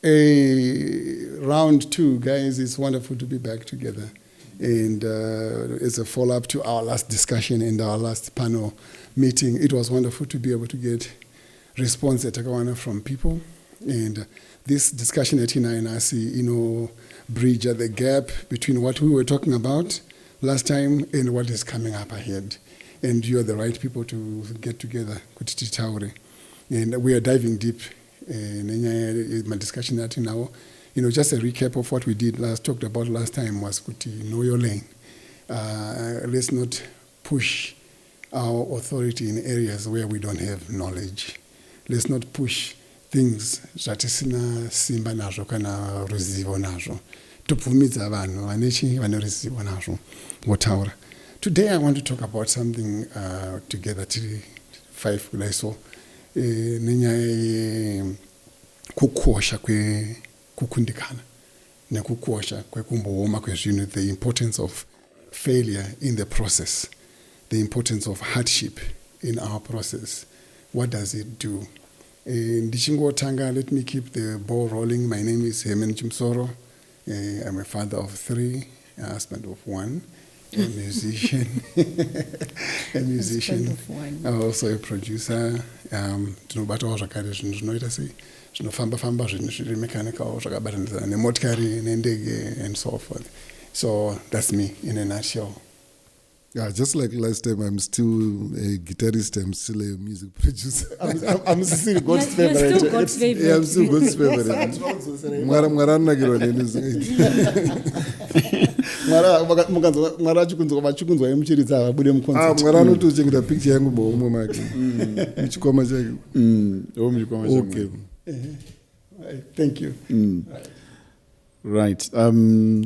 Round 2, guys. It's wonderful to be back together. And it's a follow-up to our last discussion and our last panel meeting. It was wonderful to be able to get response at Takawana from people. And this discussion at Tina and I see, bridge the gap between what we were talking about last time and what is coming up ahead. And you're the right people to get together. And we are diving deep in my discussion at now. Just a recap of what we talked about last time was know your lane. Let's not push our authority in areas where we don't have knowledge. Let's not push things zvatisina simba nazvo kana ruzivo nazvo. Tobvumidza vanhu vane ruzivo nazvo votaura. Today I want to talk about something together tiri 5 kudai so nenyaya kukosha kukundikana nekukosha kwekumbooma kwezvinhu, the importance of failure in the process, the importance of hardship in our process. What does it do? Ndichingotanga, let me keep the ball rolling. My name is Hemen Chimsoro. I'm a father of 3, a husband of 1, a musician, also a producer. Tinobatawo zvakare zvinhu zvinoita sei zvinofamba zvinhu zviri mechanical zvakabatanidzana nemotikari nendege and so forth. So that's me in a nutshell. Yeah, just like last time, I'm still a guitarist. I'm still a music producer. I'm still God's favorite. You're still God's favorite. Yeah, I'm still God's favorite. Mwara vachikunzwa yemuchiridza vabude muconcert. Mwara anotochengeta picture yangu muhomwe make muchikwama chake. Okay. Thank you. Right.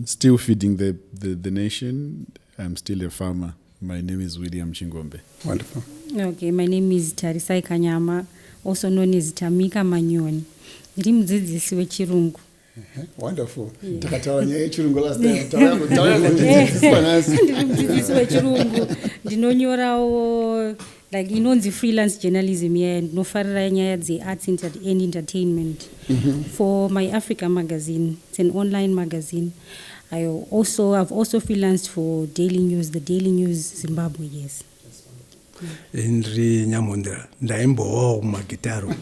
Still feeding the nation. I'm still a farmer. My name is William Chingombe. Wonderful. Okay, my name is Tarisai Kanyama, also known as Tamika Manyoni. Ndiri mudzidzisi wechirungu. Wonderful. Takataura nyaya yechirungu last time. Ndiri mudzidzisi wechirungu. Ndinonyorawo like inonzi freelance journalism here, ndinofarira nyaya dzearts and entertainment for My Africa magazine. It's an online magazine. I've also freelanced for Daily News, the Daily News Zimbabwe, yes. Indri Nyamundra, ndaimbowo magitaro.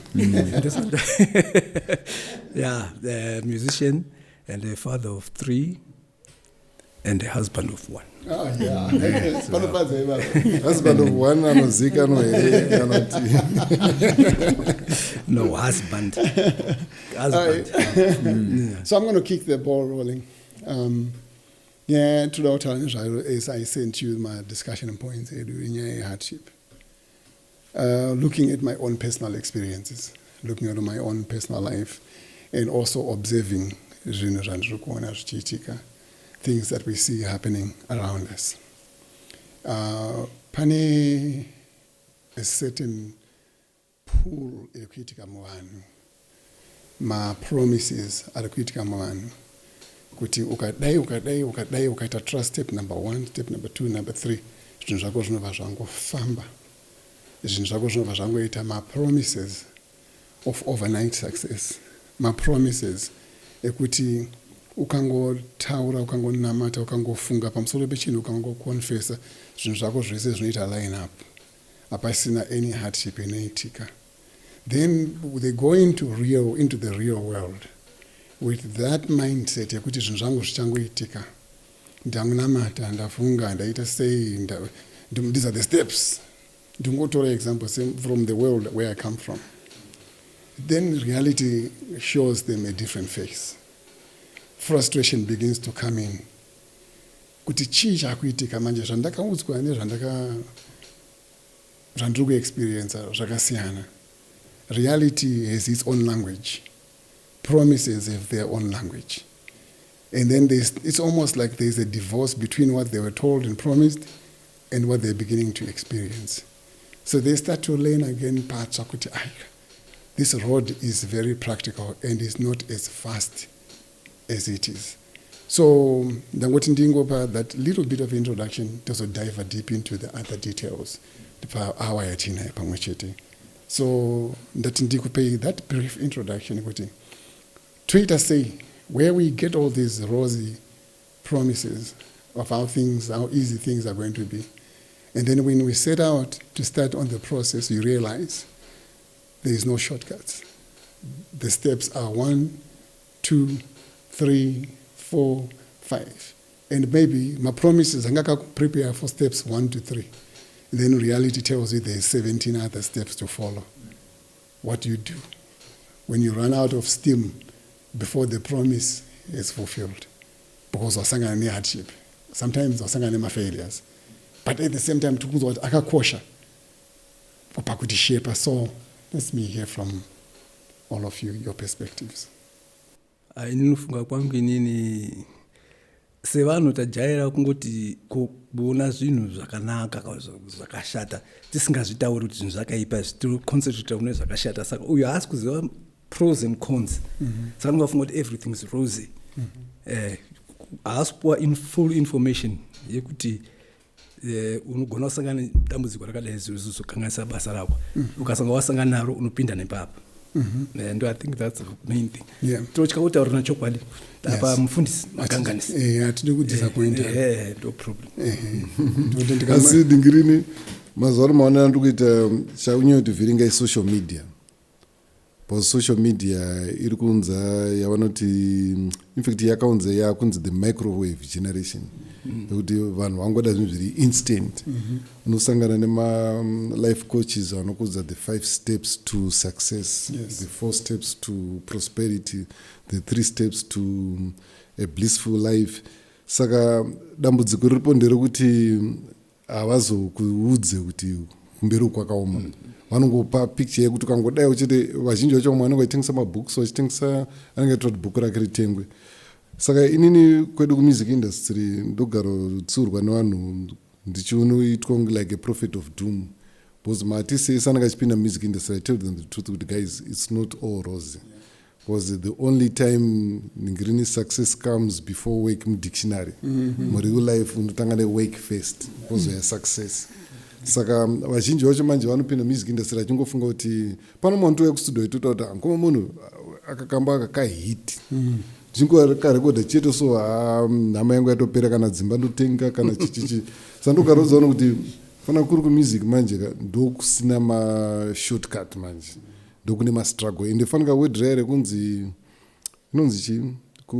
Yeah, the musician and a father of 3 and a husband of 1. Oh, yeah. Husband of 1, anozika no No, husband. So I'm going to kick the ball rolling. Throughout as I sent you my discussion points during hardship. Looking at my own personal experiences, looking at my own personal life, and also observing things that we see happening around us. Pane a certain pool ekuitika muvanhu, ma promises ari kuitika muvanhu. Kuti ukadai ukaita trust step number 1, step number 2, number 3, zvinhu zvako zvinobva zvangofamba. Zvinhu zvako zvinobva zvangoita ma promises of overnight success. Ma promises ekuti ukangotaura, ukangonamata, ukangofunga pamusoro pechinhu, ukangoconfessa, zvinhu zvako zvese zvinoita line up. Hapasina any hardship inoitika. Then they go into the real world. With that mindset yekuti zvinhu zvangu zvichangoitika, ndangunamata, ndafunga, ndaita sei, these are the steps. Ndingotora example from the world where I come from. Then reality shows them a different face. Frustration begins to come in. Kuti chii chakuitika manje zvandakaudzwa zvandiri kuexperience zvakasiyana. Reality has its own language. Promises have their own language. And then it's almost like there's a divorce between what they were told and promised and what they're beginning to experience. So they start to learn again parts of this road is very practical and is not as fast as it is. So that little bit of introduction to dive deep into the other details. So that brief introduction traders say, where we get all these rosy promises of how easy things are going to be. And then when we set out to start on the process, you realize there is no shortcuts. The steps are 1, 2, 3, 4, 5. And maybe my promises, I'm going to prepare for steps 1 to 3. And then reality tells you there's 17 other steps to follow. What do you do when you run out of steam before the promise is fulfilled? Because wasangana ne hardship. Sometimes wasangana ne failures. But at the same time, tukuzwa akakosha. Papa kuti shape. So let me hear from all of you, your perspectives. Inofunga kwangu inini sevanhu tajaira kungoti kuona zvinhu zvakanaka zvakashata tisingazvitauri kuti zvinhu zvakaipa tinoconcentrate kune zvakashata saka uyo haasi kuziva pros and cons saka ndingafunga kuti everything is rosy haasi kupiwa full information yekuti unogona kusangana nedambudziko rakadai zvizokanganisa basa rako ukasanga wasangana naro unopinda nepapo. And I think that's the main thing. Yeah. Tochikautaura nachokwadi apa mufundisi makanganisi. Atidi kudisappointa. No problem. Asi dingirini mazwaro maona ndikuita chaunyoti vhiringa social media. Because social media iri kunza yavanoti in fact yakaunza yakunzi the microwave generation. Kuti vanhu vangoda zvinhu zviri instant. Unosangana nema life coaches vanokudza the 5 steps to success, the 4 steps to prosperity, the 3 steps to a blissful life. Saka dambudziko riripo nderekuti havazokuudze kuti kumberi kwakaoma. Vanongopa picture yekuti ukangodai uchiti vazhinji vacho vamwe vanenge vachitengesa mabooks vachitengesa anenge atoti bhuku rake ritengwe. Saka inini kwedu kumusic industry ndogara rutsiurwa nevanhu ndichinoitwa like a prophet of doom. Because matisi sananga achipinda music industry, I tell them the truth, with guys, it's not all rosy. Because the only time Ningrini success comes before wake dictionary. Real life unotanga wake first because we are success. Saka vazhinji vacho manje vanopinda music industry achingofunga kuti pano muntu wekustudio itota kuti ngoma munhu akakamba akakahit. Jingo karekoda chete so nhama yangu yatopera kana dzimba ndotenga kana chichichi. Sandokarozaona kuti fana kuri music manje ndokusina ma shortcut manje. Ndokune ma struggle ende fanika wedrere kunzi inonzi chi ku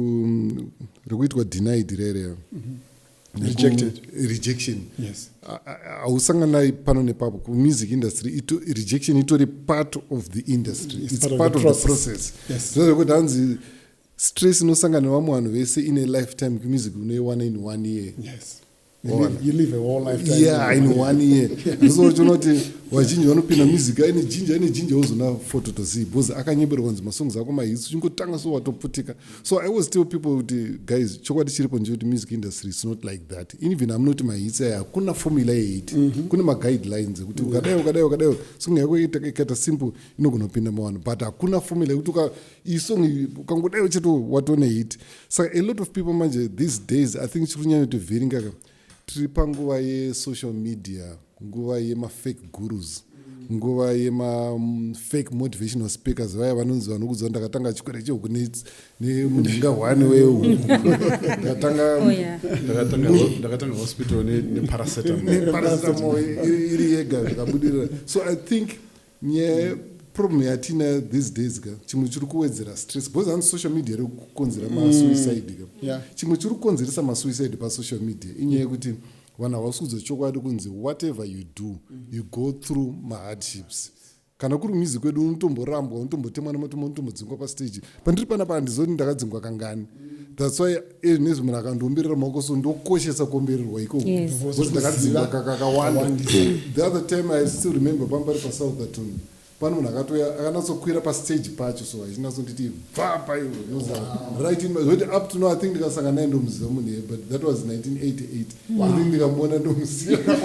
rekuitwa denied rere. Rejection. Yes. Ausangana pano nepapo ku music industry rejection itori part of the industry. It's part of the process. Yes. So kuti hanzi stress inosangana nevamwe vanhu vese in a lifetime music unoiwana in 1 year. Yes. You live a whole lifetime. Yeah, in 1 year. So chinoti vazhinji vanopinda music aine jinja uzona photo to see because akanyeberwa kunzi masongs ako mahits chingotanga so watoputika. So I always tell people kuti guys chokwadi chiripo nje kuti music industry is not like that. Even I'm not my hits hakuna formula yeit. Kune ma guidelines kuti ukadai song yako ikaita simple inogona kupinda mawano but hakuna formula kuti isong ukangodai cheto watone hit. So a lot of people manje these days I think chikunyanya kuti vhiringa tiri panguva ye-social media, nguva yema-fake gurus, nguva yema-fake motivational speakers vaya vanonzi vanokudza ndakatanga chikwere chehuku nemunhenga 1 wehuku ndakatanga hospital neparacetamol iri yega zvakabudirira. So I think problem yatina these days chimwe chiri kuwedzera stress because on social media iri kukonzera masuicide chimwe chiri kukonzeresa masuicide pasocial media inyaya yekuti vanhu havasi kudza chokwadi kunzi whatever you do you go through mahardships. Kana kuri music kwedu unotomborambwa unotombotemwa nematombo unotombodzingwa pastage pandiri panapa handizoti ndakadzingwa kangani. That's why nezvi munhu akandombirira maoko so ndokoshesa kuombererwa ikoko because ndakadzingwa kakawanda. The other time I still remember pambari paSouthampton pano munhu akatoya akanatsokwira pastage pacho so achinatsonditi bvapa ivo right in my up to now I think ndikasangana naye ndomuziva munhu but that was 1988. I think ndikamuona ndomuziva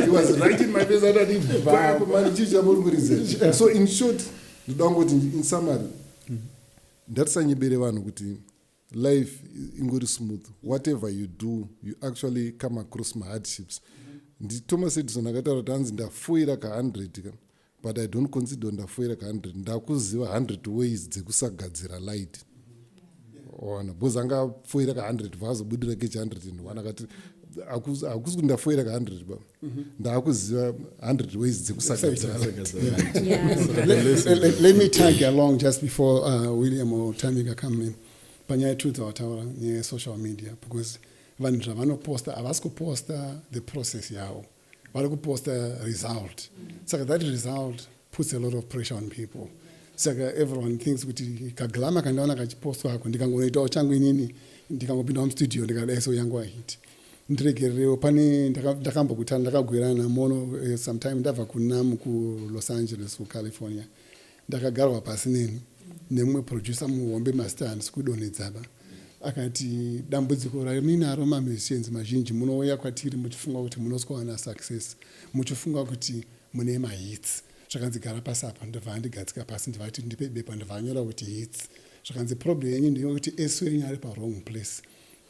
he was right in my face atati bvapa mani chii chamurikurizera. So in short ndoda kungoti in summary ndatisanyebere vanhu kuti life ingori smooth. Whatever you do you actually come across my hardships. Thomas Edison akataura kuti hanzi ndafoira ka100 but I don't consider ndafoira ka100 ndakuziva 100 ways dzekusagadzira light ona bhozi angafoira ka100 vaazobudira kechi101 akati hakusi kuti ndafoira ka100 ba ndaakuziva 100 ways dzekusagadzara. Let me tag along just before William or Tamika come in. Panyaya yetudzautaura nesocial media, because vanhu zvavanoposta havasi kuposta the process yavo, vari kuposta result. Saka that result puts a lot of pressure on people. Saka everyone thinks kuti kaglama kandaona kachipostwa ako ndikangoitawo changu inini ndikangopinda mustudio ndikadai so yangu ahit. Ndiregererewo pane ndakambokutana ndakagwirana mono sometime ndabva kunam kuLos Angeles kuCalifornia. Ndakagarwa pasi neni nemumwe producer muhombe master handisi kudonhedzaba. Akati dambudziko raninaro mamusicians mazhinji munouya kwatiri muchifunga kuti munoswana success, muchifunga kuti mune mahits. Zvakanzi gara pasi apa ndobva ndigadzika pasi ndivati ndipe bepa ndobva nyora kuti hits. Zvakanzi problem yenyu ndeyekuti eso yenyu ari parong place.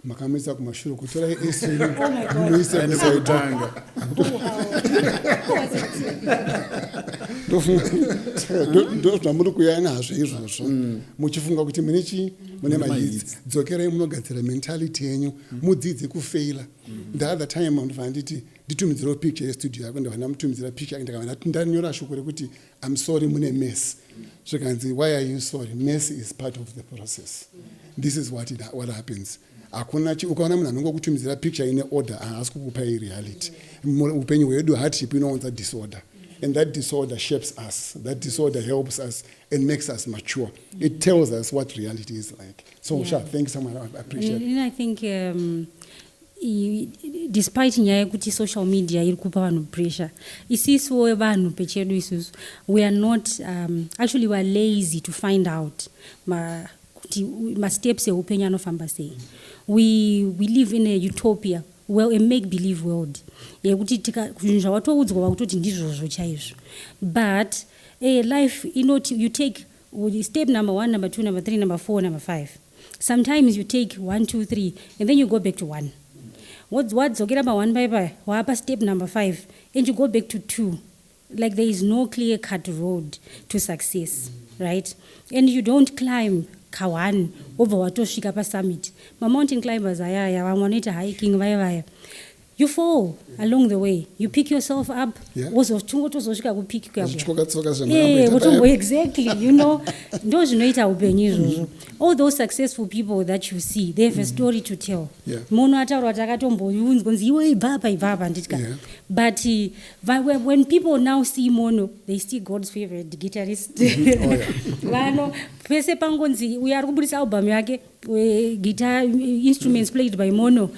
Makamisa kumashure kutora eso muise kusaitanga. Ndozva muri kuuya nazvo izvozvo muchifunga kuti mune mahits. Dzokerai munogadzira mentality yenyu mudzidze kufeila. The other time ndobva nditi nditumidzirewo picture yestudio yako ndobva ndamutumidzira picture ndikava ndanyora shoko rekuti I'm sorry mune mess. Zvikanzi why are you sorry? Mess is part of the process. This is what happens. Hakuna ukaona munhu anongokutumidzira picture ine order haasi kukupai reality. Upenyu hwedu hardship inounza disorder. And that disorder shapes us. That disorder helps us and makes us mature. It tells us what reality is like. So, Sha, thanks so much. I appreciate it. And I think despite nyaya yekuti social media iri kupa vanhu pressure, isiso vanhu pechedu isusu, we are not, actually we are lazy to find out ma steps eupenyu anofamba sei. We live in a utopia, well, a make-believe world. Yekuti zvinhu zvawatoudzwa vakutoti ndizvozvo chaizvo. But life, you take step number 1, number 2, number 3, number 4, number 5. Sometimes you take 1, 2, 3, and then you go back to 1. Wadzokera pa1 bye wapa step number 5, and you go back to 2. Like there is no clear-cut road to success, right? And you don't climb ka1 over watosvika pasummit. Ma-mountain climbers ayaya vamwe vanoita hiking vaya. You fall along the way. You pick yourself up. Wozosvika kupiki kwako. Exactly, ndo zvinoita upenyu izvozvo. All those successful people that you see, they have a story to tell. Mono ataura kuti akatombounzwa nzi iwe ibva nditika. But when people now see Mono, they see God's favorite guitarist. Vano pese pangonzi uya ari kubudisa album yake, guitar instruments played by Mono,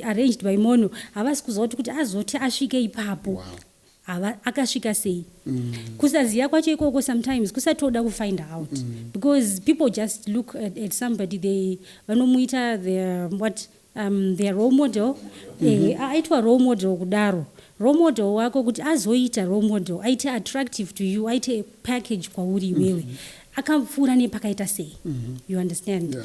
arranged by Mono. Havasi kuzoti kuti azoti asvike ipapo. Akasvika sei. Kusaziya kwacho ikoko sometimes kusatoda kufind out. Because people just look at somebody, they vanomuita their role model. Aitwa role model kudaro. Role model wako kuti azoita role model, aite attractive to you, aite package kwauri iwewe. Akamfura nepakaita sei. You understand?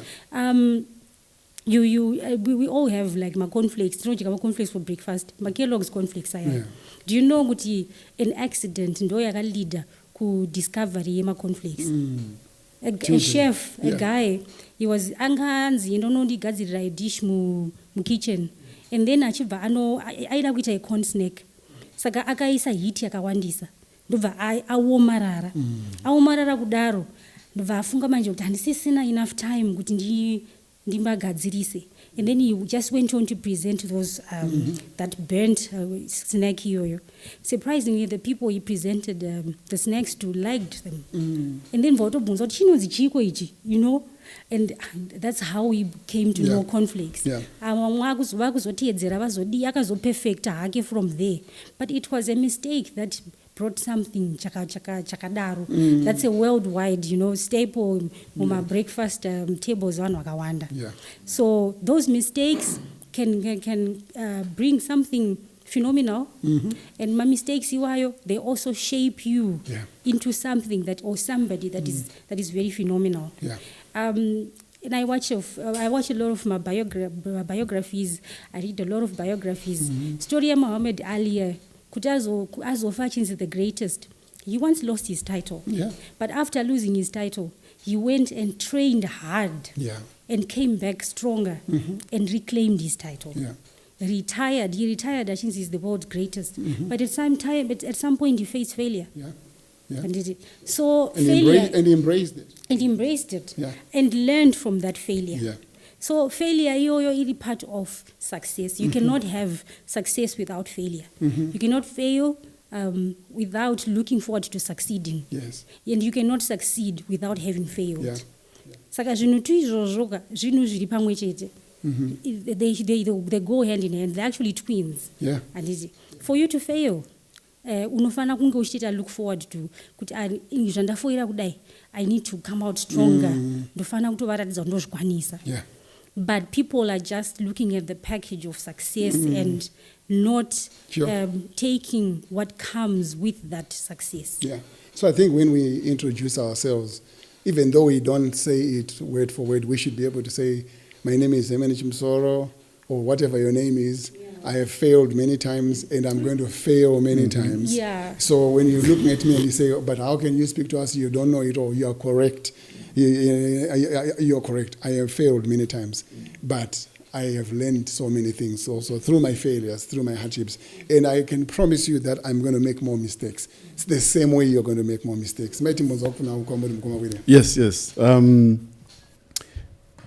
We all have like my cornflakes. Tinodya cornflakes for breakfast. My Kellogg's cornflakes aya. Do you know kuti an accident ndo yakaleader ku discovery yema cornflakes? A chef, a guy, he was anganzi ndonondigadzirira a dish mu kitchen, and then achibva aida kuita a corn snack. Saka akaisa heat yakawandisa. Ndobva aomarara kudaro. Ndobva afunga manje kuti handisisina enough time kuti ndimbagadzirise. And then he just went on to present those that burnt snack yoyo. Surprisingly, the people he presented the snacks to liked them. And then votobunza kuti chinonzi chiko ichi, and that's how we came to know cornflakes. Vakuzotedzera vazodi akazopefecta hake from there. But it was a mistake that brought something chakadaro. That's a worldwide, staple muma breakfast tables vanhu vakawanda. So those mistakes can bring something phenomenal, and my mistakes iwayo, they also shape you into something or somebody that is very phenomenal. And I watch a lot of my biographies. I read a lot of biographies. Story of Muhammad Ali, Azofa is the greatest. He once lost his title. But after losing his title, he went and trained hard Yeah. and came back stronger and reclaimed his title. Yeah. He retired, I think he's the world's greatest. But at some point he faced failure. Yeah. Yeah. So And failure, he embraced it. and embraced it Yeah. and learned from that failure. Yeah. So failure is part of success. You cannot have success without failure. You cannot fail without looking forward to succeeding. Yes. And you cannot succeed without having failed. Yeah. Saka zvinhu tu izvozvo zvinhu zviri pamwe chete. They go hand in hand. They're actually twins. Yeah. And for you to fail, unofana kunge uchita look forward to kuti zvandafoira kudai, I need to come out stronger. Ndofana kutovaratidza kuti ndozvikwanisa. Yeah. But people are just looking at the package of success and not Sure. taking what comes with that success. Yeah. So I think when we introduce ourselves, even though we don't say it word for word, we should be able to say, my name is Emene Chimsoro, or whatever your name is. I have failed many times, and I'm going to fail many times. Yeah. So when you're looking at me and you say, but how can you speak to us? You don't know it all. You are correct. You're correct. I have failed many times, but I have learned so many things also through my failures, through my hardships. And I can promise you that I'm going to make more mistakes. It's the same way you're going to make more mistakes. Yes.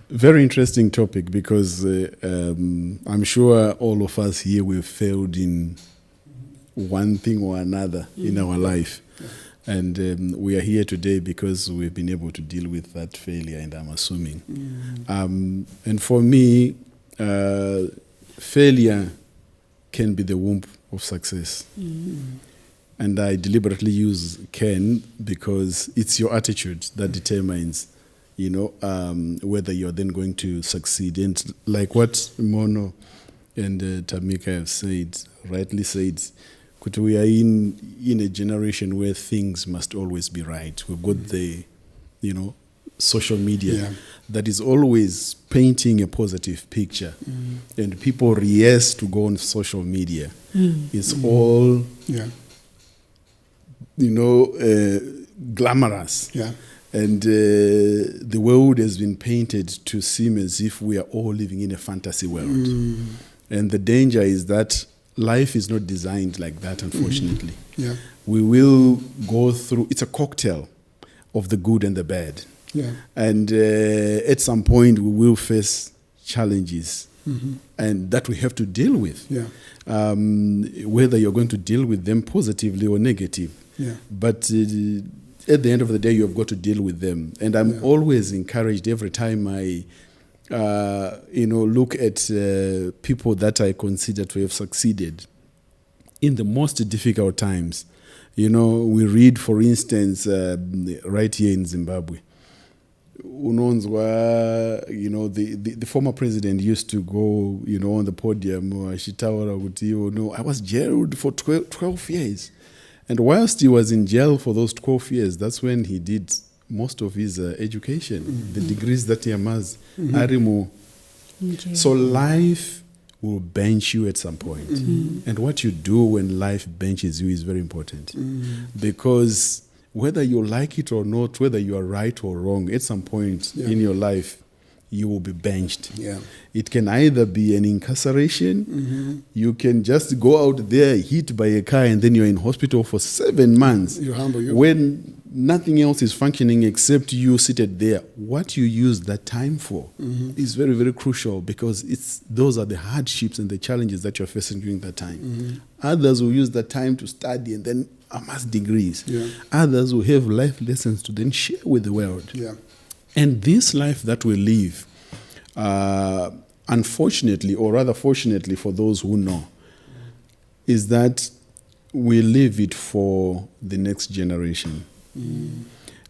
Very interesting topic, because I'm sure all of us here we've failed in one thing or another in our life. And we are here today because we've been able to deal with that failure, and I'm assuming. And for me, failure can be the womb of success. And I deliberately use can because it's your attitude that determines, whether you're then going to succeed. And like what Mono and Tamika have said, rightly said, we are in a generation where things must always be right. We've got the, social media that is always painting a positive picture. And people rehearse to go on social media. It's all, glamorous. Yeah. And the world has been painted to seem as if we are all living in a fantasy world. And the danger is that life is not designed like that, unfortunately. Yeah. We will go through, it's a cocktail of the good and the bad. Yeah. And at some point, we will face challenges and that we have to deal with. Yeah. Whether you're going to deal with them positively or negative. Yeah. But at the end of the day, you have got to deal with them. And I'm always encouraged every time I, look at people that I consider to have succeeded in the most difficult times. We read, for instance, right here in Zimbabwe, Unonzwa, the former president used to go, on the podium, I was jailed for 12 years. And whilst he was in jail for those 12 years, that's when he did most of his education, the degrees that he amassed. So life will bench you at some point. And what you do when life benches you is very important. Because whether you like it or not, whether you are right or wrong, at some point in your life, you will be benched. Yeah. It can either be an incarceration, you can just go out there, hit by a car, and then you're in hospital for 7 months. When nothing else is functioning except you seated there. What you use that time for is very, very crucial, because those are the hardships and the challenges that you're facing during that time. Others will use that time to study and then amass degrees. Others will have life lessons to then share with the world. And this life that we live, unfortunately, or rather fortunately for those who know, is that we live it for the next generation.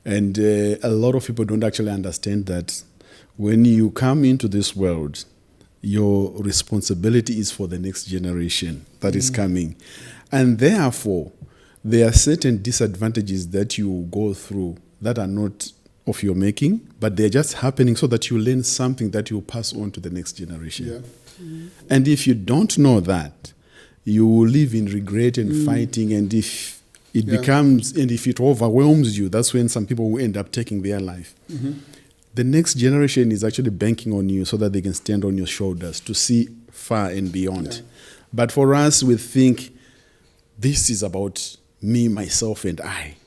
And a lot of people don't actually understand that when you come into this world, your responsibility is for the next generation that is coming. And therefore, there are certain disadvantages that you go through that are not of your making, but they're just happening so that you learn something that you pass on to the next generation. And if you don't know that, you will live in regret and fighting. And if It becomes, and if it overwhelms you, that's when some people will end up taking their life. The next generation is actually banking on you so that they can stand on your shoulders to see far and beyond. But for us, we think this is about me, myself, and I.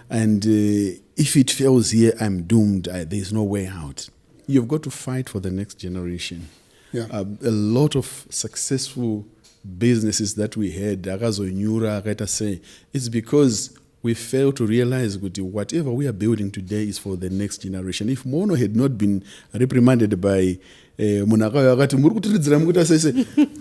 And if it fails here, I'm doomed. There's no way out. You've got to fight for the next generation. A lot of successful businesses that we had, it's because we fail to realize that whatever we are building today is for the next generation. If Mono had not been reprimanded by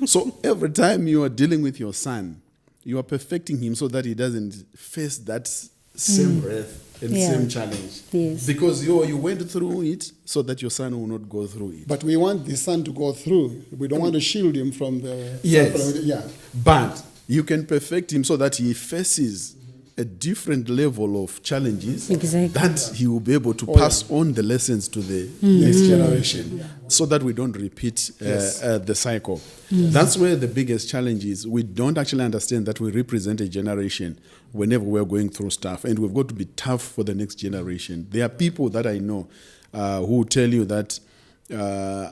so every time you are dealing with your son, you are perfecting him so that he doesn't face that same wrath and same challenge. Yes. Because you went through it so that your son will not go through it. But we want the son to go through. We don't want to shield him from the... Yes. But you can perfect him so that he faces a different level of challenges that he will be able to pass on the lessons to the next generation so that we don't repeat the cycle. That's where the biggest challenge is. We don't actually understand that we represent a generation whenever we're going through stuff, and we've got to be tough for the next generation. There are people that I know who tell you that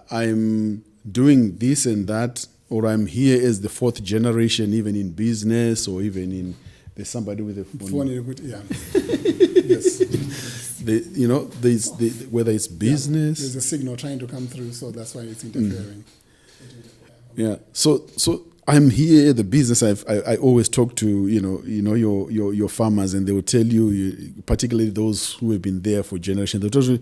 I'm doing this and that, or I'm here as the fourth generation, even in business or even in... There's somebody with a phone. Yes. Whether it's business. There's a signal trying to come through, so that's why it's interfering. So I'm here at the business. I always talk to your farmers, and they will tell you, particularly those who have been there for generations. They tell you,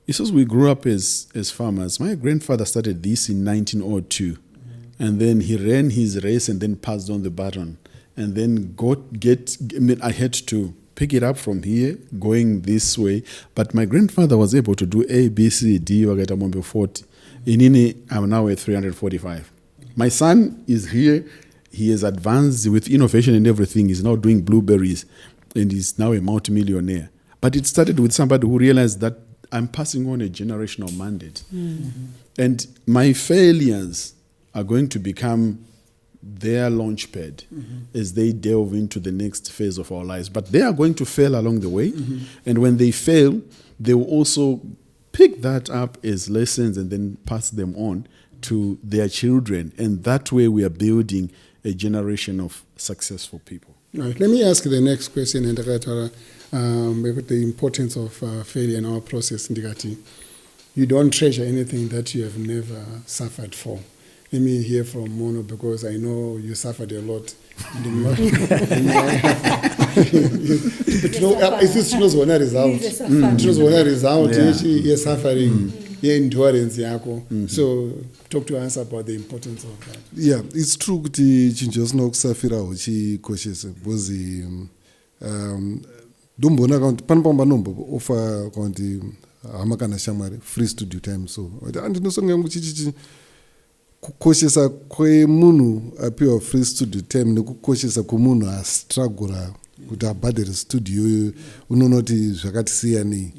it says we grew up as farmers. My grandfather started this in 1902, and then he ran his race and then passed on the baton. And then I had to pick it up from here, going this way. But my grandfather was able to do A, B, C, D, 40. I'm now at 345. My son is here. He has advanced with innovation and everything. He's now doing blueberries, and he's now a multimillionaire. But it started with somebody who realized that I'm passing on a generational mandate. And my failures are going to become their launch pad as they delve into the next phase of our lives. But they are going to fail along the way. And when they fail, they will also pick that up as lessons and then pass them on to their children. And that way we are building a generation of successful people. All right, let me ask the next question, and about the importance of failure in our process. You don't treasure anything that you have never suffered for. Let me hear from Mono, because I know you suffered a lot. It knows when that is out. It knows when that is out. You're suffering. Your endurance. So talk to us about the importance of that. Yeah, it's true kuti chinhu chasina kusafirawo chikoshese because ndomboona kuti pane pamba nombofa kuti hama kana shamwari free studio time, so andinosonga muchichichi kukoshesa kwemunhu apiwa free studio time nekukoshesa kwemunhu astrugura kuti abhadhare studio unoona kuti zvakati siyanei.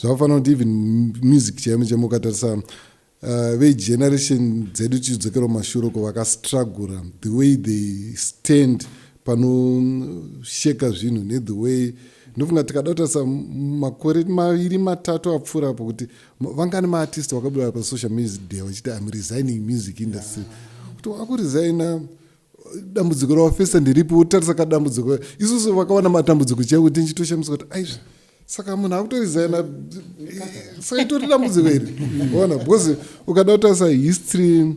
Zvakafanana kuti even music chaimo chamukatarisa vegeneration dzedu tichidzokera mumashure kwavakastrugura, the way they stand panosheka zvinhu nethe way ndofunga tikada kutarisa makore 2-3 apfuura apo kuti vangani maartist vakabuda pasocial media vachiti I'm resigning music industry. Kuti wakuresigna dambudziko rawafesa ndiripi, wotarisa kadambudziko isusu vakawana matambudziko chaiwo kuti nchitoshamisa kuti aizvi saka munhu akutoresigna saka itori dambudziko iri ona, because ukada kutarisa history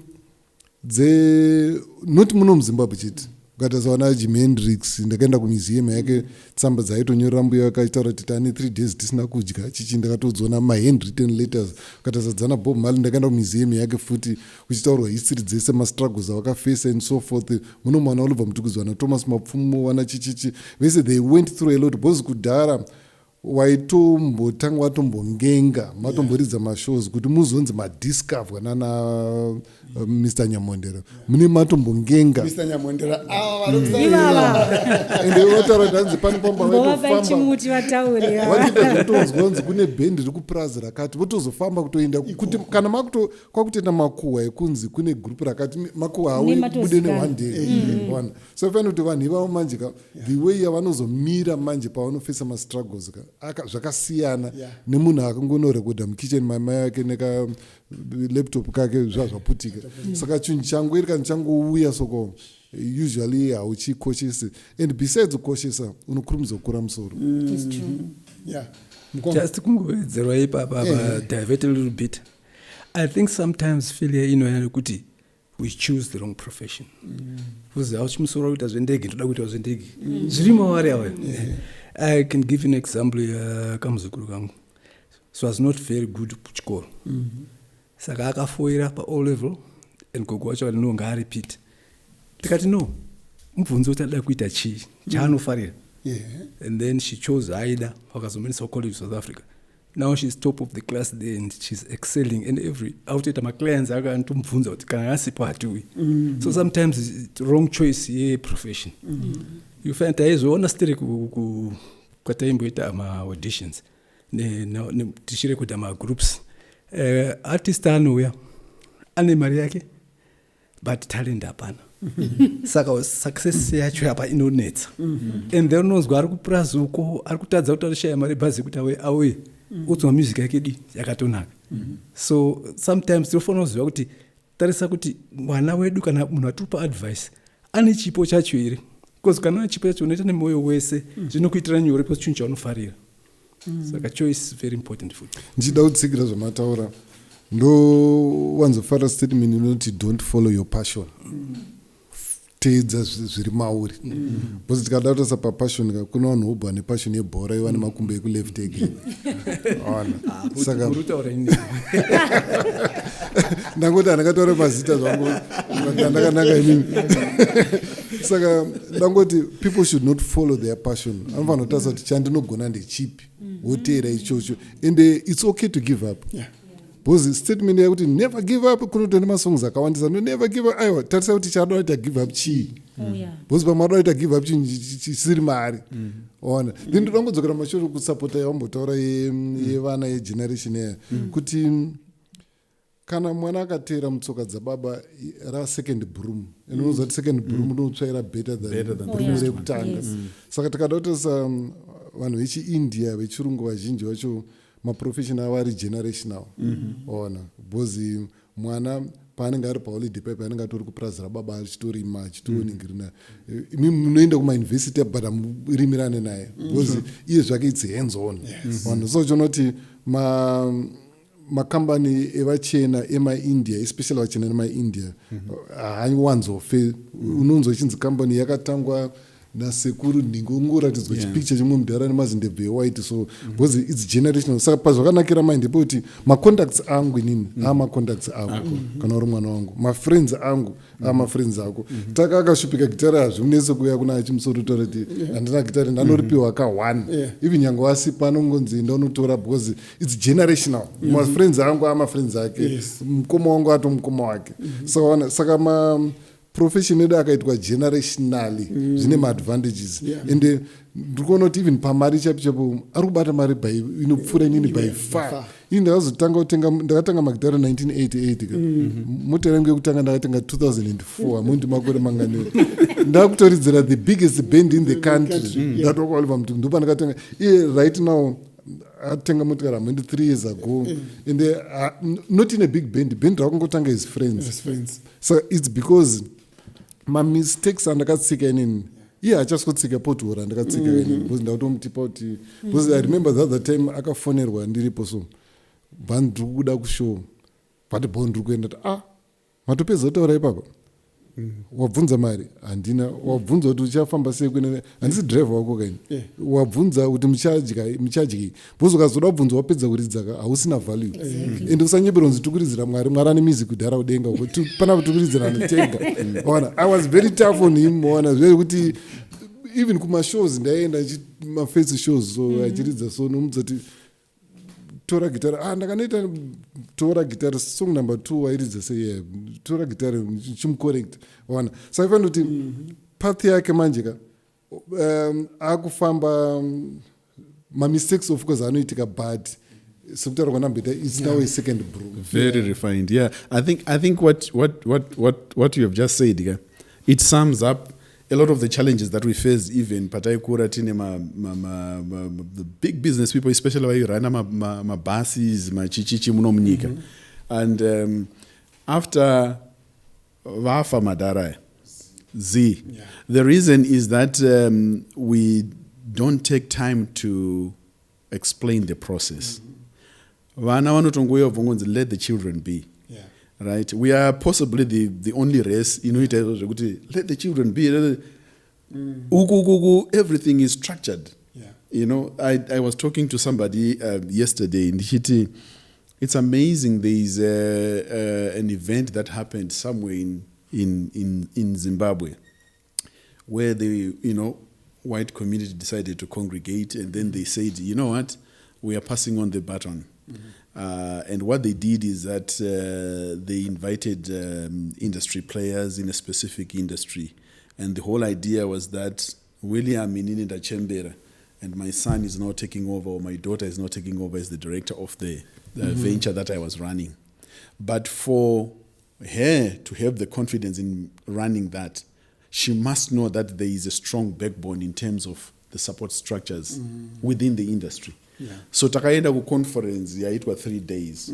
not muno muZimbabwe chete, ukatasaona Jimi Hendrix ndakaenda kumuseum yake, tsamba dzaitonyorera mbuya akataura kuti tane 3 days tisina kudya chichi, ndakatodziona ma-handwritten letters. Ukatasadzana Bob Marley ndakaenda kumuseum yake futi kuchitaurwa history dzese ma-struggles avakafesa and so forth. Muno mwana Oliver Mtukuzwana, Thomas Mapfumo, wana chichichi, vese they went through a lot, because kudhara waitombotanga watombongenga matomboridza mashows kuti muzonzi madiscover nana Mr. Nyamondera mune matombongenga Mr. Nyamondera ende wataura kuti hanzi pane pamba vaitofampachimuti vatauri watita zvotonzwanzi kune bhendi riri kuprazi rakati votozofamba kutoenda kuti kana kwakutoenda makuhwa ekunzi kune gurupu rakati makuhwa haubude ne1 day so fanira kuti vanhu ivavo manje the way yavanozomira manje pavanofesa mastruggles zvakasiyana nemunhu akangonorekodha mukitchen mamai ake neka laptop kake zvazvaputika saka chinhu changu iri kana changouya soko usually hauchikoshesi and besides kukoshesa unokurumidza kukura musoro just kungowedzerwa ipapa divert a little bit. I think sometimes failure inoyana nekuti we choose the wrong profession. Kuzi hauchimusoro kuita zvendege ndoda kuita zvendege zvirimo vari ava. I can give you an example kamuzukuru kangu. So I was not very good kuchikoro. Saka akafoira pa O level and gogo wacho vanonga arepeat. Tikati no, mubvunzo kuti ada kuita chii, chaanofarira. And then she chose Aida, wakazomenesa college South Africa. Now she's top of the class there and she's excelling and every outlet my clients are going to mubvunza kuti kana asipo hatui. So sometimes it's wrong choice ye profession. You find taizoona stiri kwataimboita ma auditions ne tishire kuita ma groups. Artist anouya ane mari yake but talent hapana. Saka success yacho yapa inonetsa. And then unonzwa ari kupraza uko ari kutadza kuti arishaya mari bhazi kuti auye utswa music yake di yakatonaka. So sometimes tinofanira kuziva kuti tarisa kuti mwana wedu kana munhu atupa advice ane chipo chacho here because kana chipo chacho unoita nemoyo wese zvinokuitira nyore because chinhu chaunofarira. Saka choice is very important food. Ndichida kutsikira zvamataura ndo wanzofarira statement inoti don't follow your passion. Teedza zviri mauri. Because tikada kutarisa papassion kuna vanhu vobva nepassion yebhora iva nemakumbo ekuleft again. Saka ndangoti andakataura mazita zvangu ndakanaka inini. Saka ndangoti people should not follow their passion. Anofanira kutarisa kuti chandinogona ndechipi woteera ichocho and it's okay to give up. Because statement yakuti never give up kunotoenda masongs akawandisa no never give up aiwa tarisa kuti chado ita give up chi because pamado ita give up chisiri mari ona then ndongodzokera mashoro kusupporta yawambotaura yevana yegeneration yeya kuti kana mwana akateera mutsoka dzababa ra second broom inozoa kuti second broom inotsvaira better than broom rekutanga saka tikada kutarisa vanhu vechiindia vechirungu vazhinji vacho maprofession avo ari generational ona bhozi mwana paanenge ari paholiday paipa anenge atori kuprazira baba achitorima achitooningirina imi munoenda kumauniversity but amurimirane naye bhozi iye zvake its hands on ona so chonoti makambani evachena emaindia especially vachena nemaindia haiwanzofe unonzwa chinzi kambani yakatangwa nasekuru ndingongoratidzwa chipicha chimwe mudhara nemazindebve ewhite so because its generational saka pazvakanakira mai ndepekuti macontacts angu inini macontacts ako kana uri mwana wangu mafriends angu mafriends ako taka akashupika gitara hazvimunese kuuya kuna achimusoro tora kuti handina gitari ndanoripiwa ka1 even nyange wasipa anongonzi ndaunotora because its generational mafriends angu mafriends ake mukoma wangu ato mukoma wake saka profession yedu akaitwa generationally zvine maadvantages and ndikuona kuti even pamari chapo ari kubata mari inopfuura inini by far ini ndakatanga magitara 1988 mota yangu yekutanga ndakatenga 2004 mundi makore manganero ndakutoridzira the biggest band in the country ndatokwaliva muti ndopa ndakatenga iye right now atenga motikara mende 3 years ago and not in a big band rakungotanga his friends so it's because mistakes andakatsika inini iye hachaskotsika potuhora ndakatsika inini because ndautomutipa kuti because I remember the other time akafonerwa ndiripo so bhandiri kuda kushow but bo ndiri kuenda matopedza kutaura ipapa wabvunza mari handina wabvunza kuti uchafamba sei kuenda handisi driver wako kaini wabvunza kuti muchadyi because ukazoda kubvunza wapedza kuridzaka hausina value and usanyeberonzi tukuridzira mwari ane mizi kudhara kudenga pana kutukuridzira anotenga ona I was very tough on him ona zvekuti even kumashows ndaenda mafesi shows so achiridza so nomudzati tora gitara ndakanoita tora gitara song number 2 wairidza sei tora gitara chimucorrect wana saka ifanira kuti path yake manje ka akufamba mistakes of course anoitika but sekutaura kwanambeta it's now a second brew. Very refined. Yeah, I think what you have just said, it sums up a lot of the challenges that we face, even Pataikura Tine, the big business people, especially where you run my buses, my chichichi munomnika. And after Wafa Madara, Z, the reason is that we don't take time to explain the process. Let the children be. Right, we are possibly the only race, let the children be. Everything is structured. I was talking to somebody yesterday in Hiti. It's amazing. There is an event that happened somewhere in Zimbabwe, where the white community decided to congregate, and then they said, you know what, we are passing on the baton. And what they did is that they invited industry players in a specific industry. And the whole idea was that William Ininda Chembera and my son is now taking over, or my daughter is now taking over as the director of the venture that I was running. But for her to have the confidence in running that, she must know that there is a strong backbone in terms of the support structures within the industry. So takaenda ku conference yaitwa 3 days.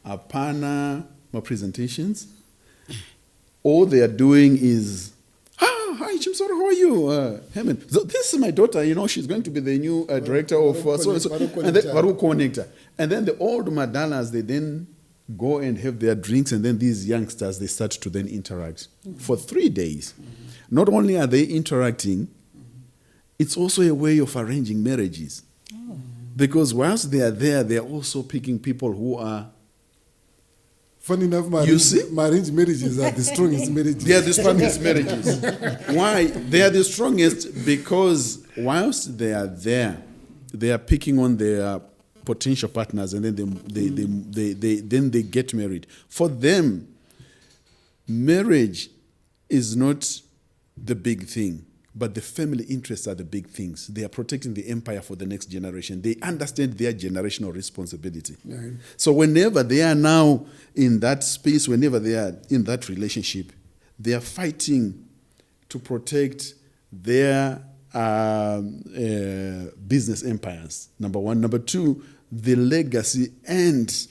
Apana my presentations. All they are doing is, hi Chimsoro, how are you? Hemen. So this is my daughter, she's going to be the new director of so and so. And then Varu Connector. And then the old Madalas, they then go and have their drinks, and then these youngsters, they start to then interact for 3 days. Not only are they interacting, it's also a way of arranging marriages. Because whilst they are there, they are also picking people who are. Funny enough, my arranged marriages are the strongest marriages. They are the strongest marriages. Why? They are the strongest because whilst they are there, they are picking on their potential partners, and then they get married. For them, marriage is not the big thing, but the family interests are the big things. They are protecting the empire for the next generation. They understand their generational responsibility. Right. So whenever they are now in that space, whenever they are in that relationship, they are fighting to protect their business empires, number one. Number two, the legacy and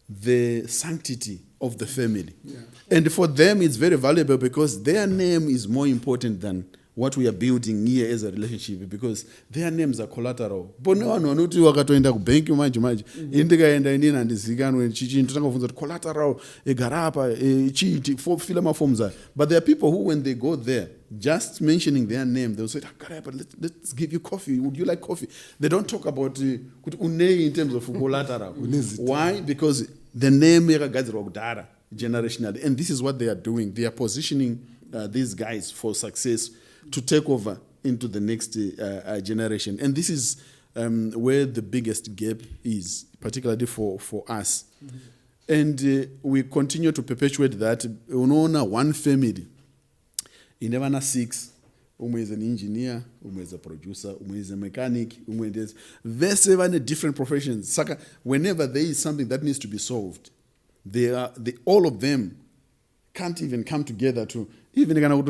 the sanctity of the family. Yeah. And for them, it's very valuable because their name is more important than what we are building here as a relationship, because their names are collateral. Collateral, but there are people who, when they go there, just mentioning their name, they'll say, let's give you coffee. Would you like coffee? They don't talk about in terms of collateral. Why? Because the name generationally. And this is what they are doing. They are positioning these guys for success to take over into the next generation. And this is where the biggest gap is, particularly for us. And we continue to perpetuate that. One family, in never 6, Ume is an engineer, Ume is a producer, Ume is a mechanic, Ume is different professions. Whenever there is something that needs to be solved, all of them can't even come together to even one.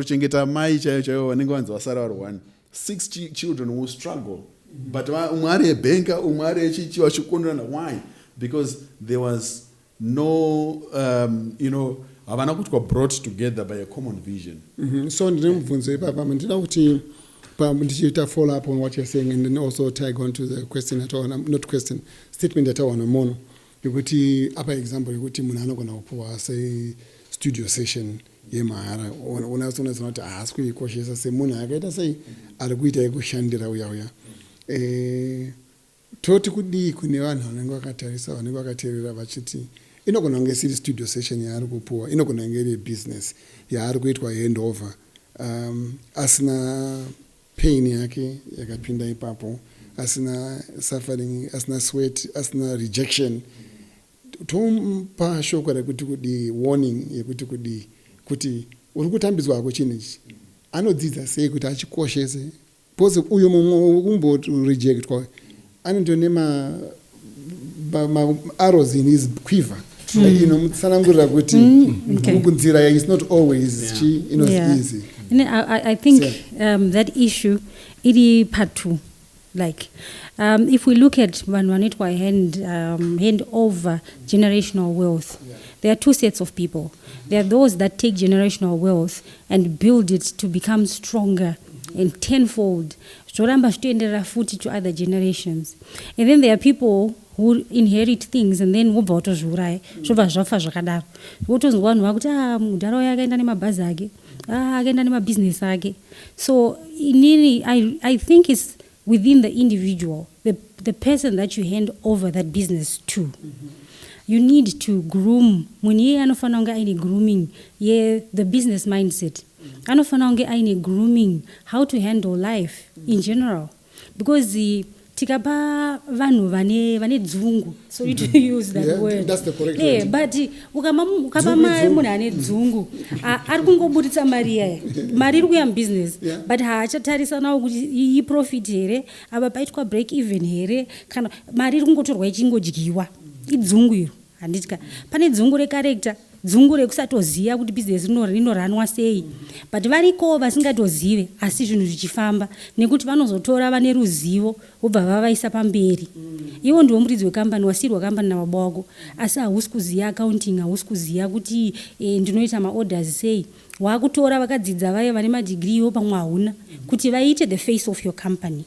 6 children will struggle. But why? Because there was no, brought together by a common vision. So, ndichita follow up on what you're saying, and then also tag on to the question at all, not question, statement at all on a mono. Yukuti, apa example, yukuti munano kona upuwa, say, studio session, yemahara, unasuna sanoti ask you questions, say, muna, agaita say, arguita ego shandira uya. Toti kudi kunewana, nengo katarisa, nengo katirira vachiti. Inokona ngesi studio session ya kupuwa, inokona ngeri business, ya arguitwa hand over. Asina pain yake yakapinda ipapo, asina suffering, asina sweat, asina rejection. Tompa shoko rekuti kudi warning yekuti kuti uri kutambidzwa hako chinhu ichi. Anodzidza sei kuti achikoshese. Pose uyo mumwe kumbo rejectwa anotone ma arrows in his quiver. Inomutsanangurira kuti kunzira is not always easy. And I think that issue is part two. Like, if we look at when hand over generational wealth, there are two sets of people. There are those that take generational wealth and build it to become stronger and tenfold, to other generations. And then there are people who inherit things and then wobva watozviurai zvobva zvafa zvakadaro wotozwa vanhu vakuti mudhara uya akaenda nemabhazi ake akaenda nemabhizinesi ake. So inini I think it's within the individual, the person that you hand over that business to. You need to groom. Munhu iye anofanira kunge aine grooming the business mindset. Anofanira kunge aine grooming how to handle life in general, because tikapa vanhu vane dzungu, sorry to use that word. That's the correct word. But ukapa munhu ane dzungu ari kungoburitsa mari yaya, mari iri kuya mubusiness, but haachatarisanawo kuti iprofit here, apa paitwa break even here, kana mari iri kungotorwa ichingodyiwa. Idzungu iro handitika. Pane dzungu recharector, dzungu rekusatoziya kuti business rinoranwa sei, but variko vasingatozive asi zvinhu zvichifamba nekuti vanozotora vane ruzivo vobva vavaisa pamberi. Iwo ndiwo muridzi wekambani, wasirwa kambani nababa wako, asi hausi kuziya accounting, hausi kuziya kuti ndinoita maorders sei. Wakutora vakadzidza vaya vane madegree pamwe hauna kuti vaite the face of your company.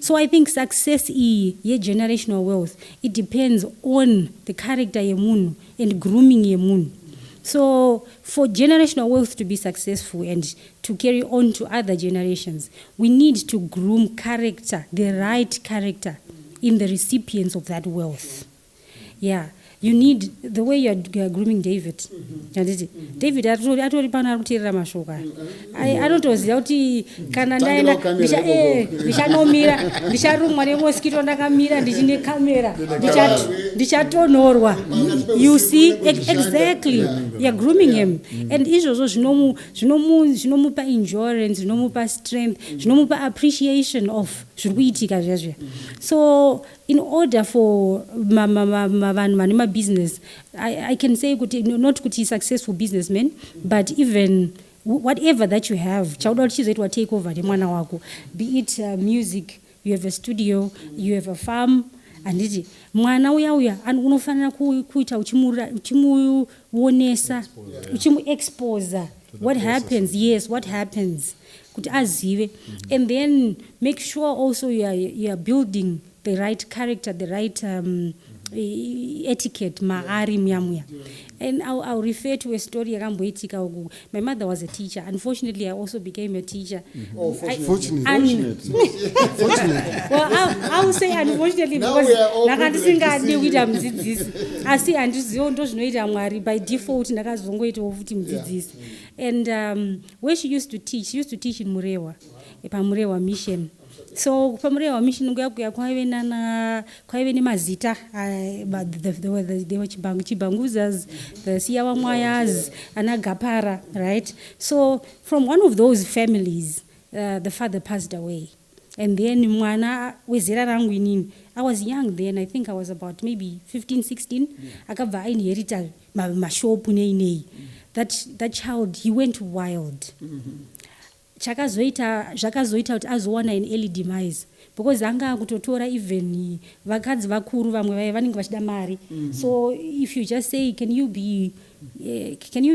So I think success generational wealth, it depends on the character yemunhu and grooming yemunhu. So for generational wealth to be successful and to carry on to other generations, we need to groom character, the right character in the recipients of that wealth. Yeah. You need, the way you are grooming David. David atori pana ari kuteerera mashoko. Anotoziva kuti kana ndaenda ndichanomira, ndicharumwa nemosquito ndakamira ndichine kamera, ndichatonhorwa. You see, exactly. You are grooming him. And izvozvo zvinomupa endurance, zvinomupa strength, zvinomupa appreciation of zviri kuitika zvazvo. So in order for vanhu vane business, I can say not kuti successful businessman, but even whatever that you have, chauda chizoitwa take over nemwana wako, be it music, you have a studio, you have a farm, anditi mwana uya unofanira kuita uchimuonesa, uchimuexposa what happens, what happens, kuti azive, and then make sure also you are building the right character, the right etiquette maari muya. And I'll refer to a story yakamboitika uku. My mother was a teacher. Unfortunately, I also became a teacher. Fortunate. Well, I will say unfortunately because nakandisingade kuita mudzidzisi. Asi handizivo ndo zvinoita Mwari, by default ndakazongoitawo futi mudzidzisi. And where she used to teach in Murewa, paMurewa mission. So paMurewa mission nguya kwaive nemazita, they were Chibanguzas, the Siyawamwayas, Anagapara, right? So from one of those families, the father passed away. And then mwana wezera rangu inini, I was young then, I think I was about maybe 15, 16. Akabva inherita mashopu nei. That child, he went wild. Zvakazoita kuti azowana an early demise, because anga kutotora even vakadzi vakuru vamwe vanenge vachida mari. So if you just say can you be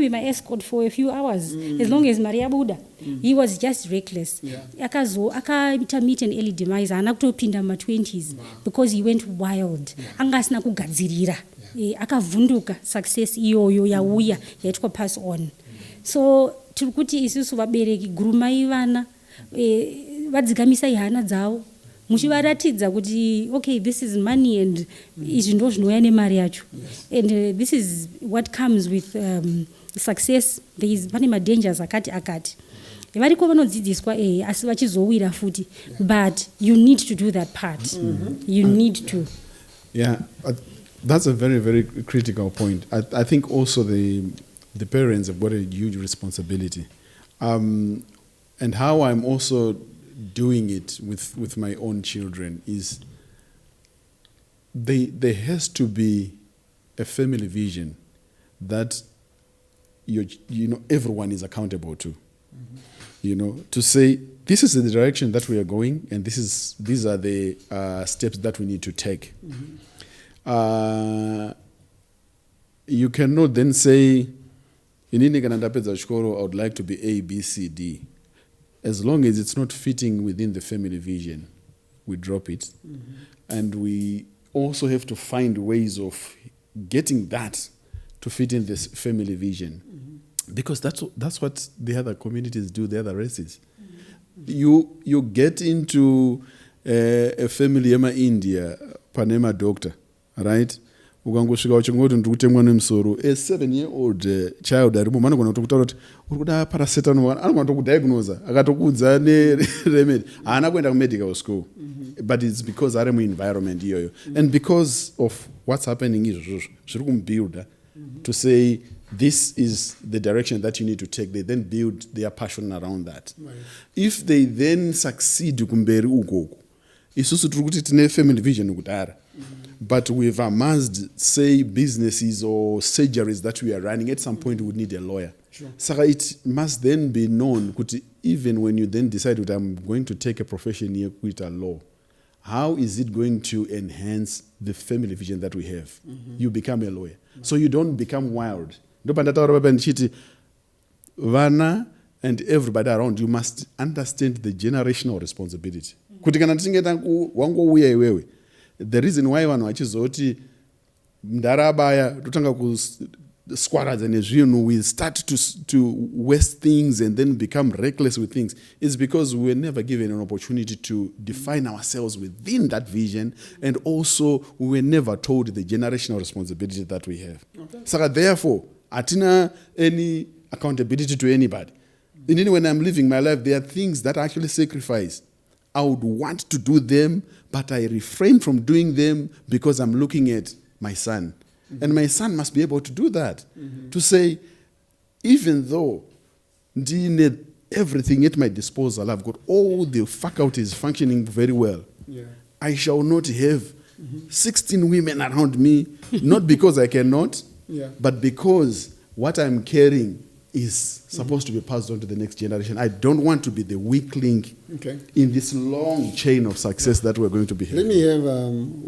my escort for a few hours, as long as mari yabuda, he was just reckless. Akaita meet an early demise, haana kutopinda ma20s because he went wild. Anga asina kugadzirira, akavhunduka success iyoyo yauya yaitwa pass on. So tiri kuti isusu vabereki gurumai vana, vadzikamisai hana dzavo, muchivaratidza kuti okay, this is money and izvi ndo zvinouya nemari yacho, and this is what comes with success. Pane madangers akati. variko vanodzidziswa asi vachizowira futi, but you need to do that part. You need to. Yeah, that's a very, very critical point. I think also the parents have got a huge responsibility. And how I'm also doing it with my own children is there has to be a family vision that everyone is accountable to. To say this is the direction that we are going, and these are the steps that we need to take. You cannot then say, I would like to be A, B, C, D. As long as it's not fitting within the family vision, we drop it. And we also have to find ways of getting that to fit in this family vision. Because that's what the other communities do, the other races. You get into a family in India, Panema doctor, right? Ukangosvika uchingoti ndiri kutemwa nemusoro a 7-year-old child arimo manogona kutokutaura kuti uri kuda paracetamol, anogona kutokudiagnosa akatokuudza neremedy, haana kuenda kumedical school, but it's because ari muenvironment iyoyo, and because of what's happening izvozvo zviri kumubuilda to say this is the direction that you need to take. They then build their passion around that. Right. If they then succeed kumberi ukoko, isusu tiri kuti tine family vision kudara, but we've amassed, say, businesses or surgeries that we are running. At some point, we would need a lawyer. Sure. So it must then be known, even when you then decide that I'm going to take a profession here with a law, how is it going to enhance the family vision that we have? You become a lawyer. So you don't become wild. Vana and everybody around you must understand the generational responsibility. The reason why vanhu vachizoti ndarabaya totanga kusquaradza nezvinhu, we start to waste things and then become reckless with things, is because we were never given an opportunity to define ourselves within that vision, and also we were never told the generational responsibility that we have. So therefore, atina any accountability to anybody. When I'm living my life, there are things that I actually sacrifice. I would want to do them, but I refrain from doing them because I'm looking at my son. And my son must be able to do that. To say, even though everything at my disposal, I've got all the faculties functioning very well, I shall not have 16 women around me, not because I cannot, but because what I'm carrying is supposed to be passed on to the next generation. I don't want to be the weak link in this long chain of success that we're going to be having. Let me have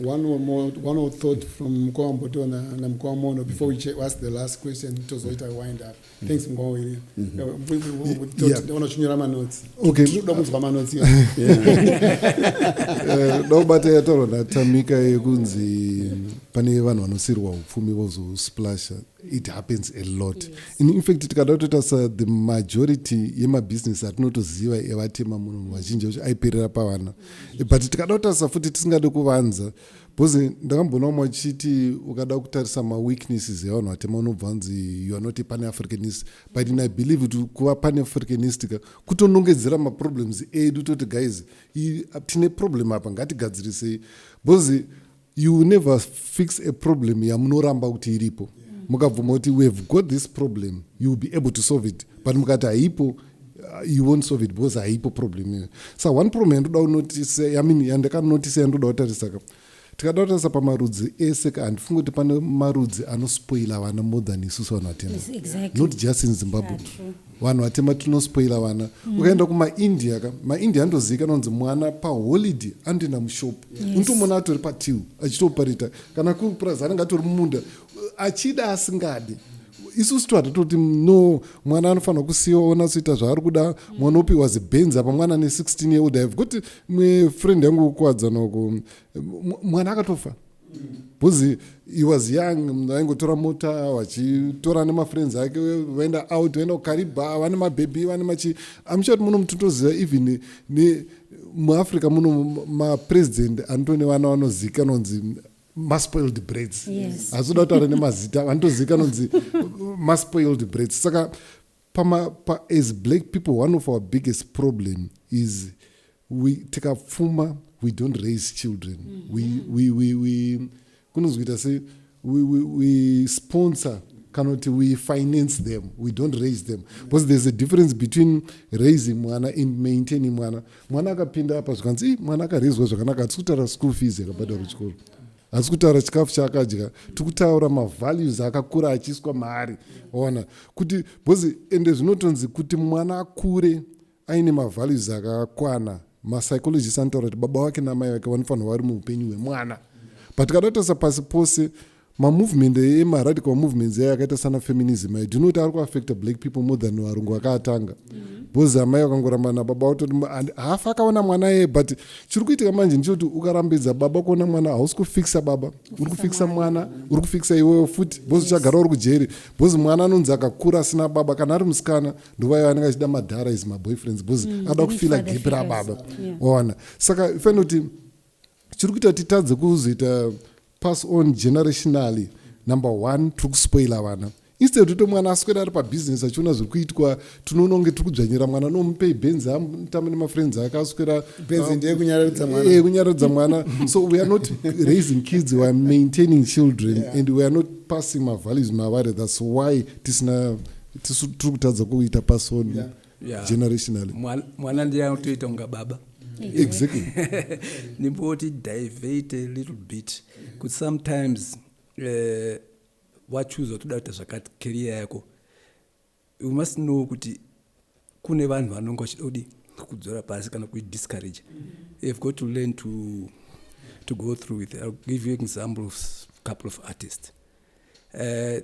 one more thought from Mkoa and Mkoa Mono before we ask the last question. It was I wind up. Thanks, Mkoa. We want to change our notes. Okay. No, but I told that Tamika Egunzi Paneva no Sirwa Fumi was splasher. It happens a lot. In fact, it got the majority yema business at not ziva evatima munhu vazhinji aipirira pavana, but tikadotasa futi tisingade kuvanza, because ndakambonawo machiti ukada kutarisa ma-weaknesses evanhu vatema unobva vanzi you are not a pan-africanist, but I believe kuti kuva pan-africanistic kutonongedzera ma-problems edu, toti guys tine problem apa ngatigadzirisei, because you will never fix a problem yamunoramba kuti iripo. Mukabvuma kuti we have got this problem, you will be able to solve it, but mukati haipo, you won't solve it because haipo problem. So one problem yandoda kunotice, yandakanotice yandoda kutarisaka, tikada kutarisa pamarudzi ese, handifungi kuti pane marudzi anospoila vana more than isusu vanhu vatema. Not just in Zimbabwe. Vanhu vatema tinospoila vana. Ukaenda kuma-India, ma-India andozivikanwa kunzi mwana paholiday andoenda mushopu, unotomona atori patiu achitoparita, kana kupurazi anenge atori mumunda achida asingadi. Isusu hatototi no, mwana anofanira kusiyiwa onatsoita zvaari kuda, mwana upiwa zibhenzi apa mwana ne 16 year old. I've got friend yangu kukwadza noko mwana akatofa. Because he was young, aingotora mota vachitora nemafriends ake vaenda out, vaenda kukaribha, vane mabhebhi, vane machi. I'm sure muno mutotoziva even muAfrica muno mapresident anotone vana vanozivikanwa kunzi ma-spoiled breads. Hazoda kutaura nemazita, vanotozivikanwa kunzi ma-spoiled breads. Saka as black people, one of our biggest problem is we take up fuma, we don't raise children. We sponsor, we finance them, we don't raise them. Because there's a difference between raising mwana and maintaining mwana. Mwana akapinda apa zvikanzi mwana akarizwa zvakanaka atikutaura school fees yakabhadharwa kuchikoro. Atikutaura chikafu chaakadya, tikutaura mavalues akakura achiswa maari. Ona kuti because ende zvinotonzi kuti mwana akure aine mavalues akakwana. Psychologists anotaura kuti baba wake namai vake vanofanira vari muupenyu hwemwana. But kadotasa pasi pose movement radical movements yakaita sana feminism I do not affect black people more than varungu vakatanga because amai vakangoramba nababa utoti hafa akaona mwana yeye but chiri kuitika manje ndechoti ukarambidza baba kuona mwana hausi kufixa baba uri kufixa mwana uri kufixa iwewe futi because uchagara uri kujeri because mwana anonzi akakura asina baba kana ari musikana ndovaiva anenge achida madhara is maboyfriends because ada kufila gepi rababa ona saka ifanira kuti chiri kuita titadze kuzoita pass on generationally. Number one, tukuspoila vana. Instead kuti mwana aswera ari pabusiness achiona zviri kuitwa tunoona kunge tikudzvanyira mwana nomupei benzi amutamba nemafriends ake aswera benzi ndiye kunyaradza mwana. So we are not raising kids, we are maintaining children and we are not passing my values mavari. That's why tiri kutadza kuita pass on generationally. Mwana ndiye anotoita kunga baba. Exactly. Nimboti divert a little bit. Because sometimes wachuza kuda kuita zvakati career yako. You must know kuti kune vanhu vanonga vachida kudzora pasi kana kuidiscourage. You've got to learn to go through with it. I'll give you an example of a couple of artists.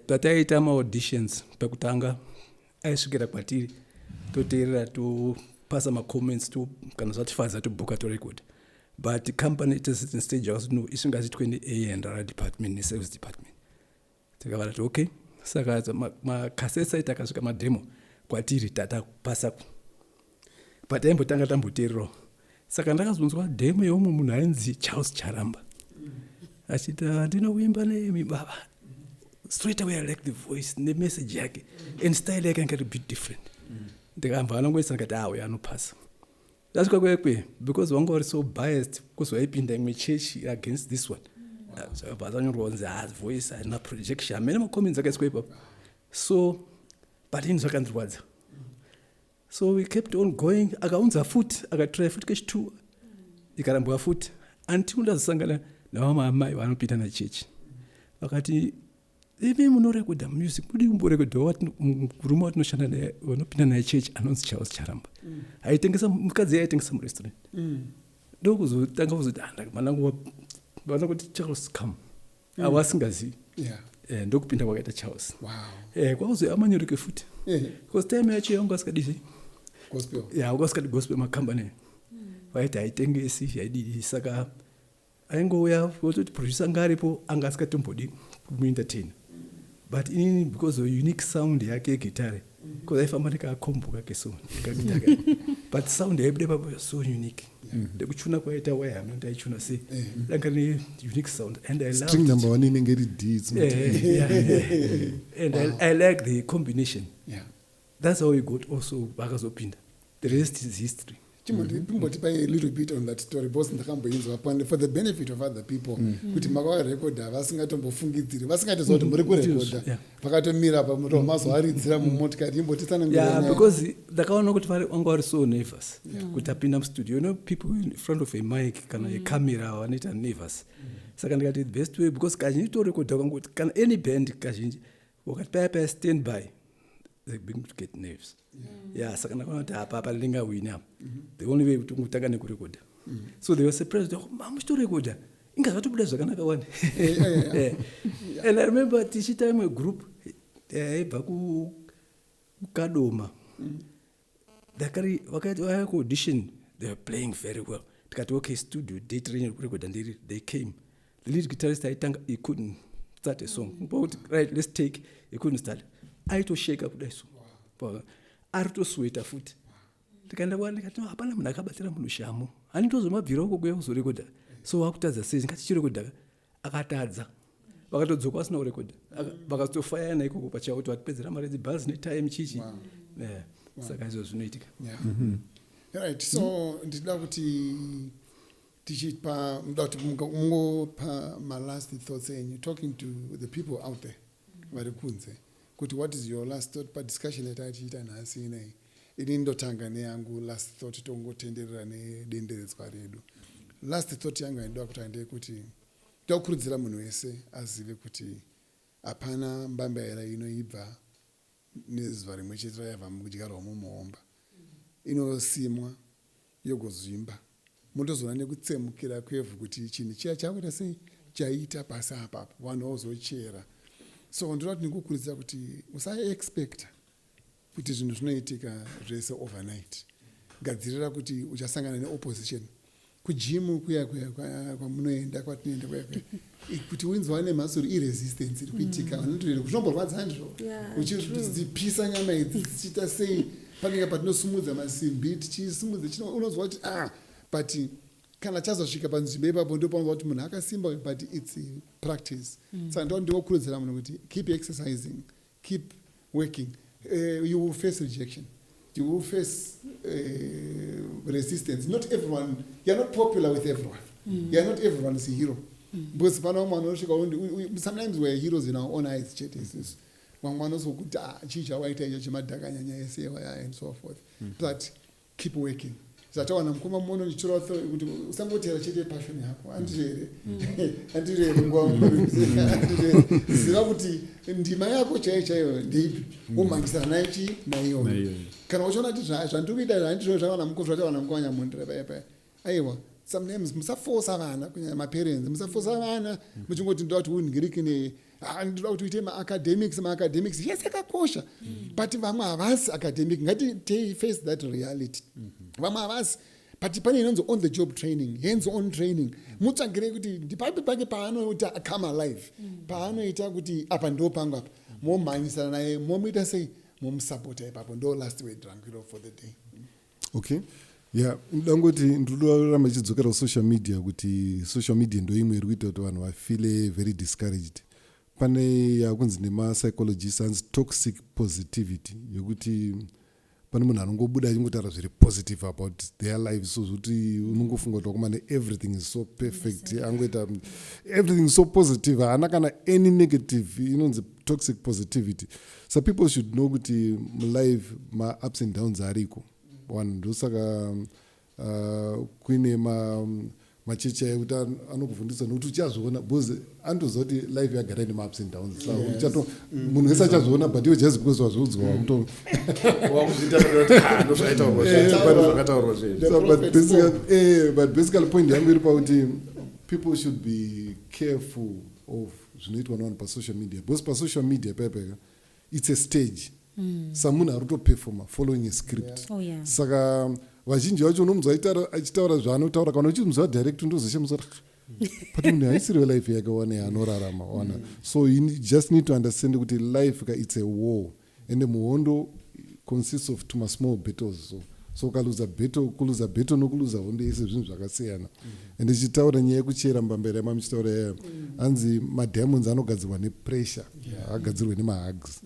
Pataita auditions pakutanga aisvikira kwatiri toteerera to pasa ma-comments to kana zvatifaza tobhuka torecord but the company at a certain stage was no isingazitwe ne-A and R department ne-service department tikavara kuti okay saka makaseti aita akasvika mademo kwatiri tata kupasa but aimbotanga tamboteererawo saka ndakazonzwa demo yeumwe munhu ainzi Charles Charamba achiti ndinoimba nemi baba straight away I like the voice nemessage yake and style yake ainge a bit different ndikamba anongoisa ngati awe anopasa dasvika kwekwe because wanga uri so biased because waipinda imwe church against this one zvakabvasanyorwanzi voice haina projection amene macomments akaiswa ipapo so but ini zvakandirwadza so we kept on going akaunza futi akatry futi kechitua ikarambwa futi until ndazosangana navamamai vanopinda nachechi vakati ivi munorekodha music mudi kumborekodha murume watinoshanda naye vanopinda naye chechi anonzi Charles Charamba aitengesa mukadzi aitengesa murestaurant ndokuzotanga kuzoti vana kuti Charles come avasingazivi ndokupinda kwakaita Charles kwakuzo amanyoreke futi because time yacho yangu asikadizi ukasikati gospel makambani vaiti haitengesi yaidii saka aingouya vototi producer ngaripo anga asikatombodi kumuentertain but inini because of unique sound yake gitare because aifamba nekakombo kake so kakitaka but sound yaibude papo so unique ndekuchuna kwaita waya ndaichuna sei danga ne unique sound and I love string number 1 inenge iri D and I like the combination that's how we got also vakazopinda the rest is history. Timbotipa a little bit on that story because ndakamboinzwa for the benefit of other people kuti makavarekodha vasingatombofungidziri vasingatizoti muri kurekodha vakatomira pamazovaridzira mumotikari imbotisanangura because ndakaona kuti vanga vari so nervous kuti apinda mustudio you know people in front of a mic kana a camera vanoita nervous saka ndikati the best way because kazhinji torekodha kangoti kana any band kazhinji wakati paya stand by they begin to get nerves saka ndakaona kuti apa ndingawini apa the only way kuti ngutanga nekurekodha so they were surprised mamuchitorekodha inga zvatobuda zvakanaka wani and I remember tichiita imwe group yaibva kukadoma vakati vaya kuaudition they were playing very well tikati okay studio date renye rekurekodha ndiri they came the lead guitarist aitanga he couldn't start a song right let's take he couldn't start aitosheka kudai so aritosweta futi ndikaenda kwa ndikati hapana munhu akabatira munhu shamo hanitozomabvira uko kuya kuzorekodha so wakutadza sei ngati chirekodha akatadza vakatodzoka vasina kurekodha vakazotofaya naikoko pachavo kuti vatipedzera mari dzibhazi netime chichi saka izvo zvinoitika. Yeah. Right, so ndinoda kuti tichipa muda kuti mungopa my last thoughts enyu talking to the people out there vari kunze kuti what is your last thought padiscussion yatatiita nhasi inei. Ini ndotanga neyangu last thought tongotenderera nedenderedzwa redu. Last thought yangu yandoda kuti ndeyekuti tokurudzira munhu wese azive kuti hapana mbambaira inoibva nezuva rimwe chete rayabva mukudyarwa mumuomba. Inosimwa yogozvimba motozoona nekutsemukira kwevhu kuti chinhu chiya chakuita sei chaita pasi apapo vanhu vazochera. So ndinoda kuti ndikukurudzira kuti usaexpecta kuti zvinhu zvinoitika zvese overnight. Gadzirira kuti uchasangana neopposition kujimu kuya kwamunoenda kwatinoenda kuya kuti winzwa nemhasuri iresistance iri kuitika vanotoenda kuzvinomborwadza ndizvo uchidzipisa nyama idzi dzichiita sei panenge patinosumudza masimbi tichisumudza unozwa kuti but kana chazosvika panzvimbo ipapo ndopanozwa kuti munhu akasimba but its practice. Saka ndinokurudzira munhu kuti keep exercising, keep working. You will face rejection, you will face resistance. Not everyone, you are not popular with everyone. You are not everyone's hero. Because sometimes we are heroes in our own eyes. And so forth. But keep working. Zatawana mkoma mmono nichora kuti usangotera chete passion yako andirere ziva kuti ndima yako chaiyo ndeipi umangisana naichi naiyo kana uchiona kuti zvandikuita handizvo zvavana mukuru zvatawana mukanya mundira paya aiwa sometimes musaforsa vana kunyanya maparents musaforsa vana muchingoti ndoda kuti unhiriki ndinoda kuti uite maacademics yes akakosha but vamwe havasi academic ngati face that reality. Vamwe havasi but pane inonzi on the job training, hands on training. Mutsvagire kuti ndipapi pake paanoita come alive, paanoita kuti apa ndo pangu apa momhanyisana naye momuita sei momusapota ipapo ndo last word tranquilo for the day. Okay. Yeah, ndangoti ndinoda chidzokera social media kuti social media ndo imwe iri kuita kuti vanhu vafile very discouraged. Pane yakunzi nemapsychologists anzi toxic positivity yokuti pane munhu anongobuda achingotaura zviri positive about their lives so zvokuti unongofunga kuti wakomane everything is so perfect angoita everything is so positive haana kana any negative inonzi toxic positivity. So people should know kuti mulife ma-ups and downs ariko one ndosaka kuine machechi ekuti anokuvhundisa nokuti uchazviona because andoziva kuti life yagara ine ma-ups and downs so munhu wese achazoona but iwe just because wazviudzwa but basically point yangu iri pakuti people should be careful of zvinoitwa navanhu pasocial media because pasocial media pepeka it's a stage samunhu ari kutoperforma following a script. Saka vazhinji vacho unomunzwa achitaura zvaanotaura kana uchimuzwa direct ndozoshemuza but munhu haisiri life yake wane yanorarama wana. So you just need to understand kuti life it's a war and muhondo consists of tuma small battles. So ukaluza battle nokuluza hondo yese zvinhu zvakasiyana. And ichitaura nyaya yekuchera mbambera yamamuchitaura yayo anzi madiamonds anogadzirwa nepressure agadzirwe nemahugs.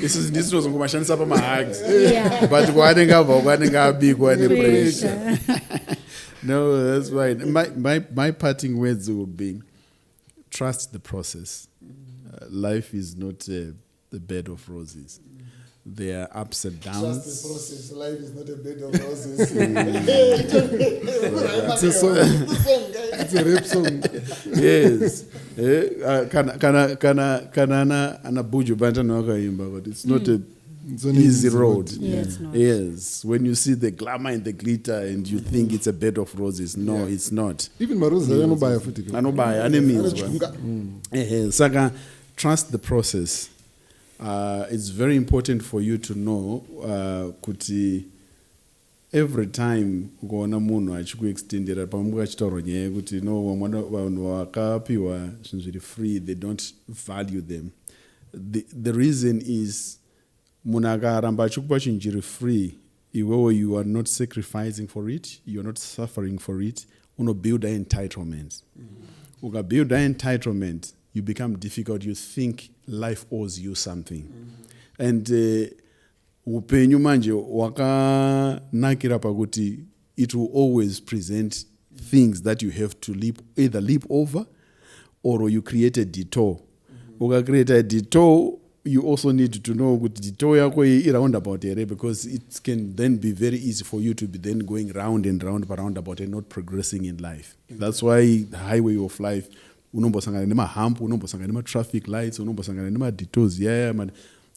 This is ndinozongomashandisa pamahugs but kwanenge abva kwanenge abikwa nepressure. No, that's right. My parting words would be trust the process. Life is not the bed of roses. There are ups and downs. Trust the process. Life is not a bed of roses. It's a song. It's a rap song. Yes. Kana anabuju bantana wakaimba, but it's not it's an easy road. Yeah, it's not. Yes. When you see the glamour and the glitter and you think it's a bed of roses, no, it's not. Even maroses anobaya futi. Anobaya, enemies. Saka, trust the process. It's very important for you to know kuti every time ukaona munhu achikuextendera pamwe achitaura nyaya kuti no vanhu vakapiwa zvinhu zviri free, they don't value them. The reason is munhu akaramba achikupa chinhu chiri free, iwewe you are not sacrificing for it, you are not suffering for it, unobuilda entitlement. build that entitlement, you become difficult. You think life owes you something. And upenyu manje wakanakira pakuti it will always present things that you have to either leap over or you create a detour. Create a detour, you also need to know that detour yako roundabout area, because it can then be very easy for you to be then going round and round roundabout and not progressing in life. That's why the highway of life, unombosangana nema hump, unombosangana nema traffic lights, unombosangana nema detours.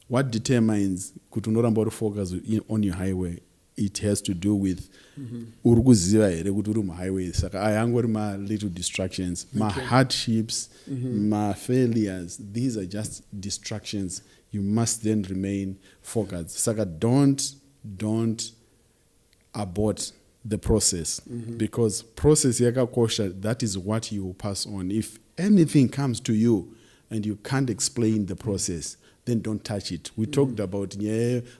What determines kuti unoramba uri focus on your highway? It has to do with urukuziva here kuti uri muhighway. Saka ayangori ma little distractions, my hardships, my failures. These are just distractions. You must then remain focused. Saka don't abort the process, because process yakakosha, that is what you will pass on. If anything comes to you and you can't explain the process, then don't touch it. We talked about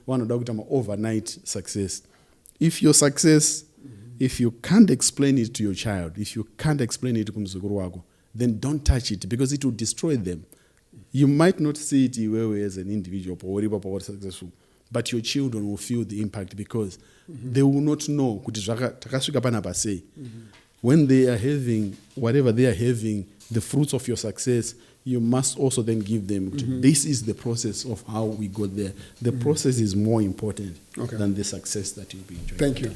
one of the overnight success. If your success, if you can't explain it to your child, if you can't explain it to kumzukuru wako, then don't touch it, because it will destroy them. You might not see it as an individual, successful, but your children will feel the impact, because they will not know. When they are having whatever they are having, the fruits of your success, you must also then give them. This is the process of how we got there. The process is more important than the success that you'll be enjoying. Thank you.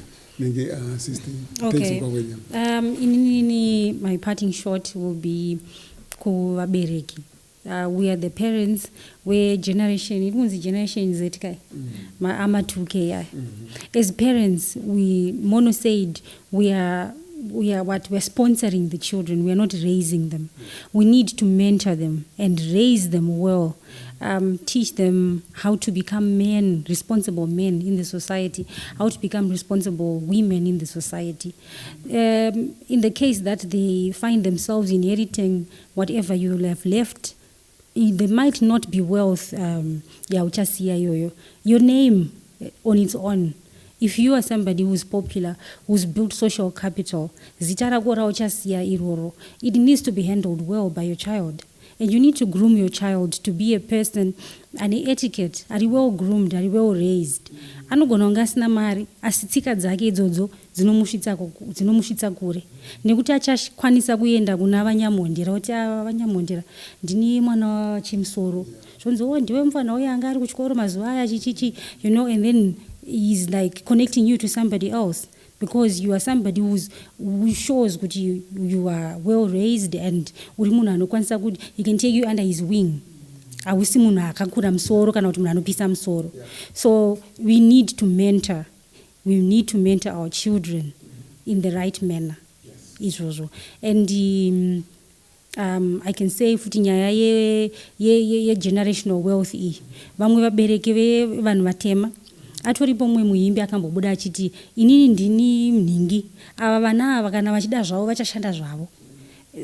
Sister. Okay. In my parting shot will be kuwabereki. We are the parents where generation Z ama 2K. As parents, Mono said we're sponsoring the children. We are not raising them. We need to mentor them and raise them well. Teach them how to become men, responsible men in the society, how to become responsible women in the society. In the case that they find themselves inheriting whatever you have left, there might not be wealth, your name on its own. If you are somebody who's popular, who's built social capital, it needs to be handled well by your child. And you need to groom your child to be a person, an etiquette, are well groomed, are well raised. Anogononga sina mari, asitsika dzake idzodzo dzinomushitsa kure. Nekuti achakwanisa kuenda kuna vanyamondera, kuti vanyamondera ndini mwana wa chimsoro. Zvonzo ndiwe mfana uyanga ari kuchikoro mazuva aya chichichi, and then he's like connecting you to somebody else, because you are somebody who shows that you are well raised, and he can take you under his wing. So we need to mentor our children in the right manner. And I can say futi nyaya ye generational wealth vamwe vabereki vanhu vatema atoripo mumwe muimbi akambobuda achiti inini ndini mningi ava vana ava kana vachida zvavo vachashanda zvavo.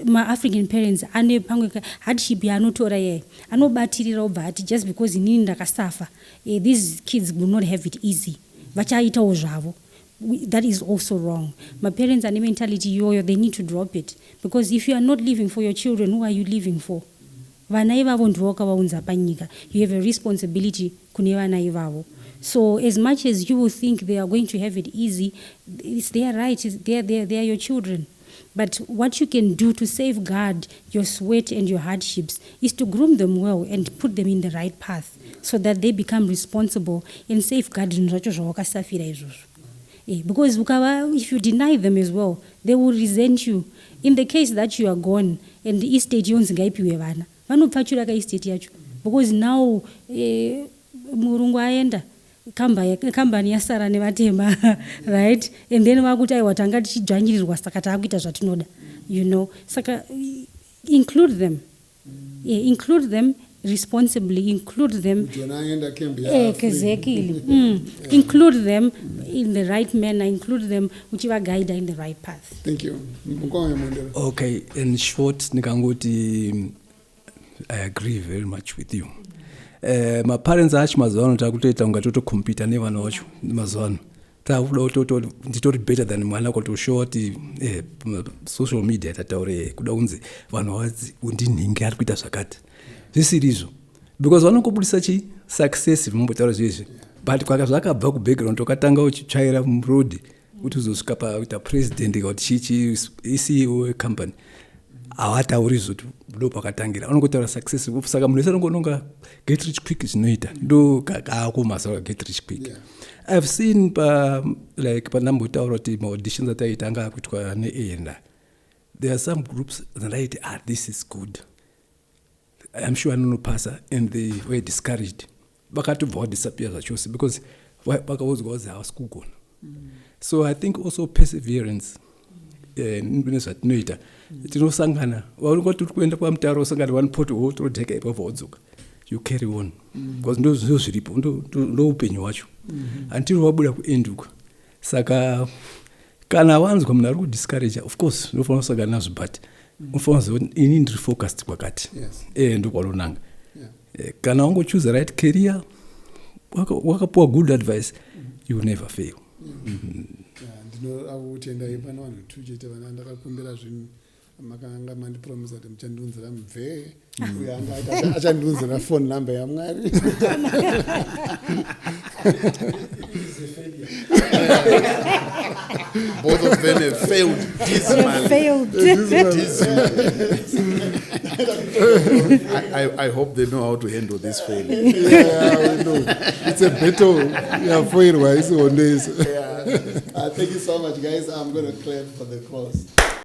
Ma-African parents ane pamwe hardship yaanotora yeye anobatirira obva ati just because inini ndakasafa these kids will not have it easy, vachaitawo zvavo. That is also wrong. My parents ane mentality yoyo, they need to drop it, because if you are not living for your children, who are you living for? Vana ivavo ndivo wakavaunza panyika. You have a responsibility kune vana ivavo. So as much as you will think they are going to have it easy, it's their right, they are your children. But what you can do to safeguard your sweat and your hardships is to groom them well and put them in the right path, so that they become responsible and safeguard. Because if you deny them as well, they will resent you. In the case that you are gone and the estate yonzi ngaipiwe vana, vanopfachura ka estate yacho, because now murungu aenda kambani yasara nevatema, right? And then vakuti aiwa tanga tichidzvanyirirwa saka taakuita zvatinoda, saka include them. Include them responsibly, include them exactly. Include them in the right manner, include them uchiva guide in the right path. Thank you. Okay, in short, Nikangoti, I agree very much with you. My parents acho mazano takutoita ungatoto compete nevana vacho mazano nditori better than mwana kutoshowa kuti social media tataure kuda kunzi vanhu vazi undinhingi ari kuita zvakati zvisirizo because vanongobudisa success vambotaura zvezvi but zvakabva kubackground tokatanga uchitsvaira muroad kuti uzosvika pakuita president kuti chichi ceo wecompany havatauri zoti ndo pakatangira vanongotaura success saka munhu wese anongononga get rich quick zvinoita ndo kakako masaura get rich quick I've seen panambotaura kuti maauditions ataita anga akuitwa neenda there are some groups that I this is good I'm sure anonopasa and they were discouraged vakatobva vadisappear zvachose because vakaudzwa kuzi havasi kugona so I think also perseverance nezvatinoita tinosangana vaonga tiri kuenda pamutaro osangana one pothole todheka ipapo vodzoka you carry on because ndo zviripo ndo upenyu hwacho until wabuda kuenduka saka kana wanzwa munhu ari kudiscourage of course unofanira kusangana nazvo but unofanira kuziva kuti ini ndiri focused kwakati ndokwanonanga kana wangochoose right career wakapuwa good advice you will never fail ndinoakutendai pana vanhu tuchete vana ndakakumbira zvinhu makanga mandipromisa kuti muchandiunzira mubvee uyo anga achandiunzira phone number yamwari Both of them have failed I hope they know how to handle this failure. We know. It's a battle. Yeah, for it, why? So, thank you so much, guys. I'm going to clap for the close.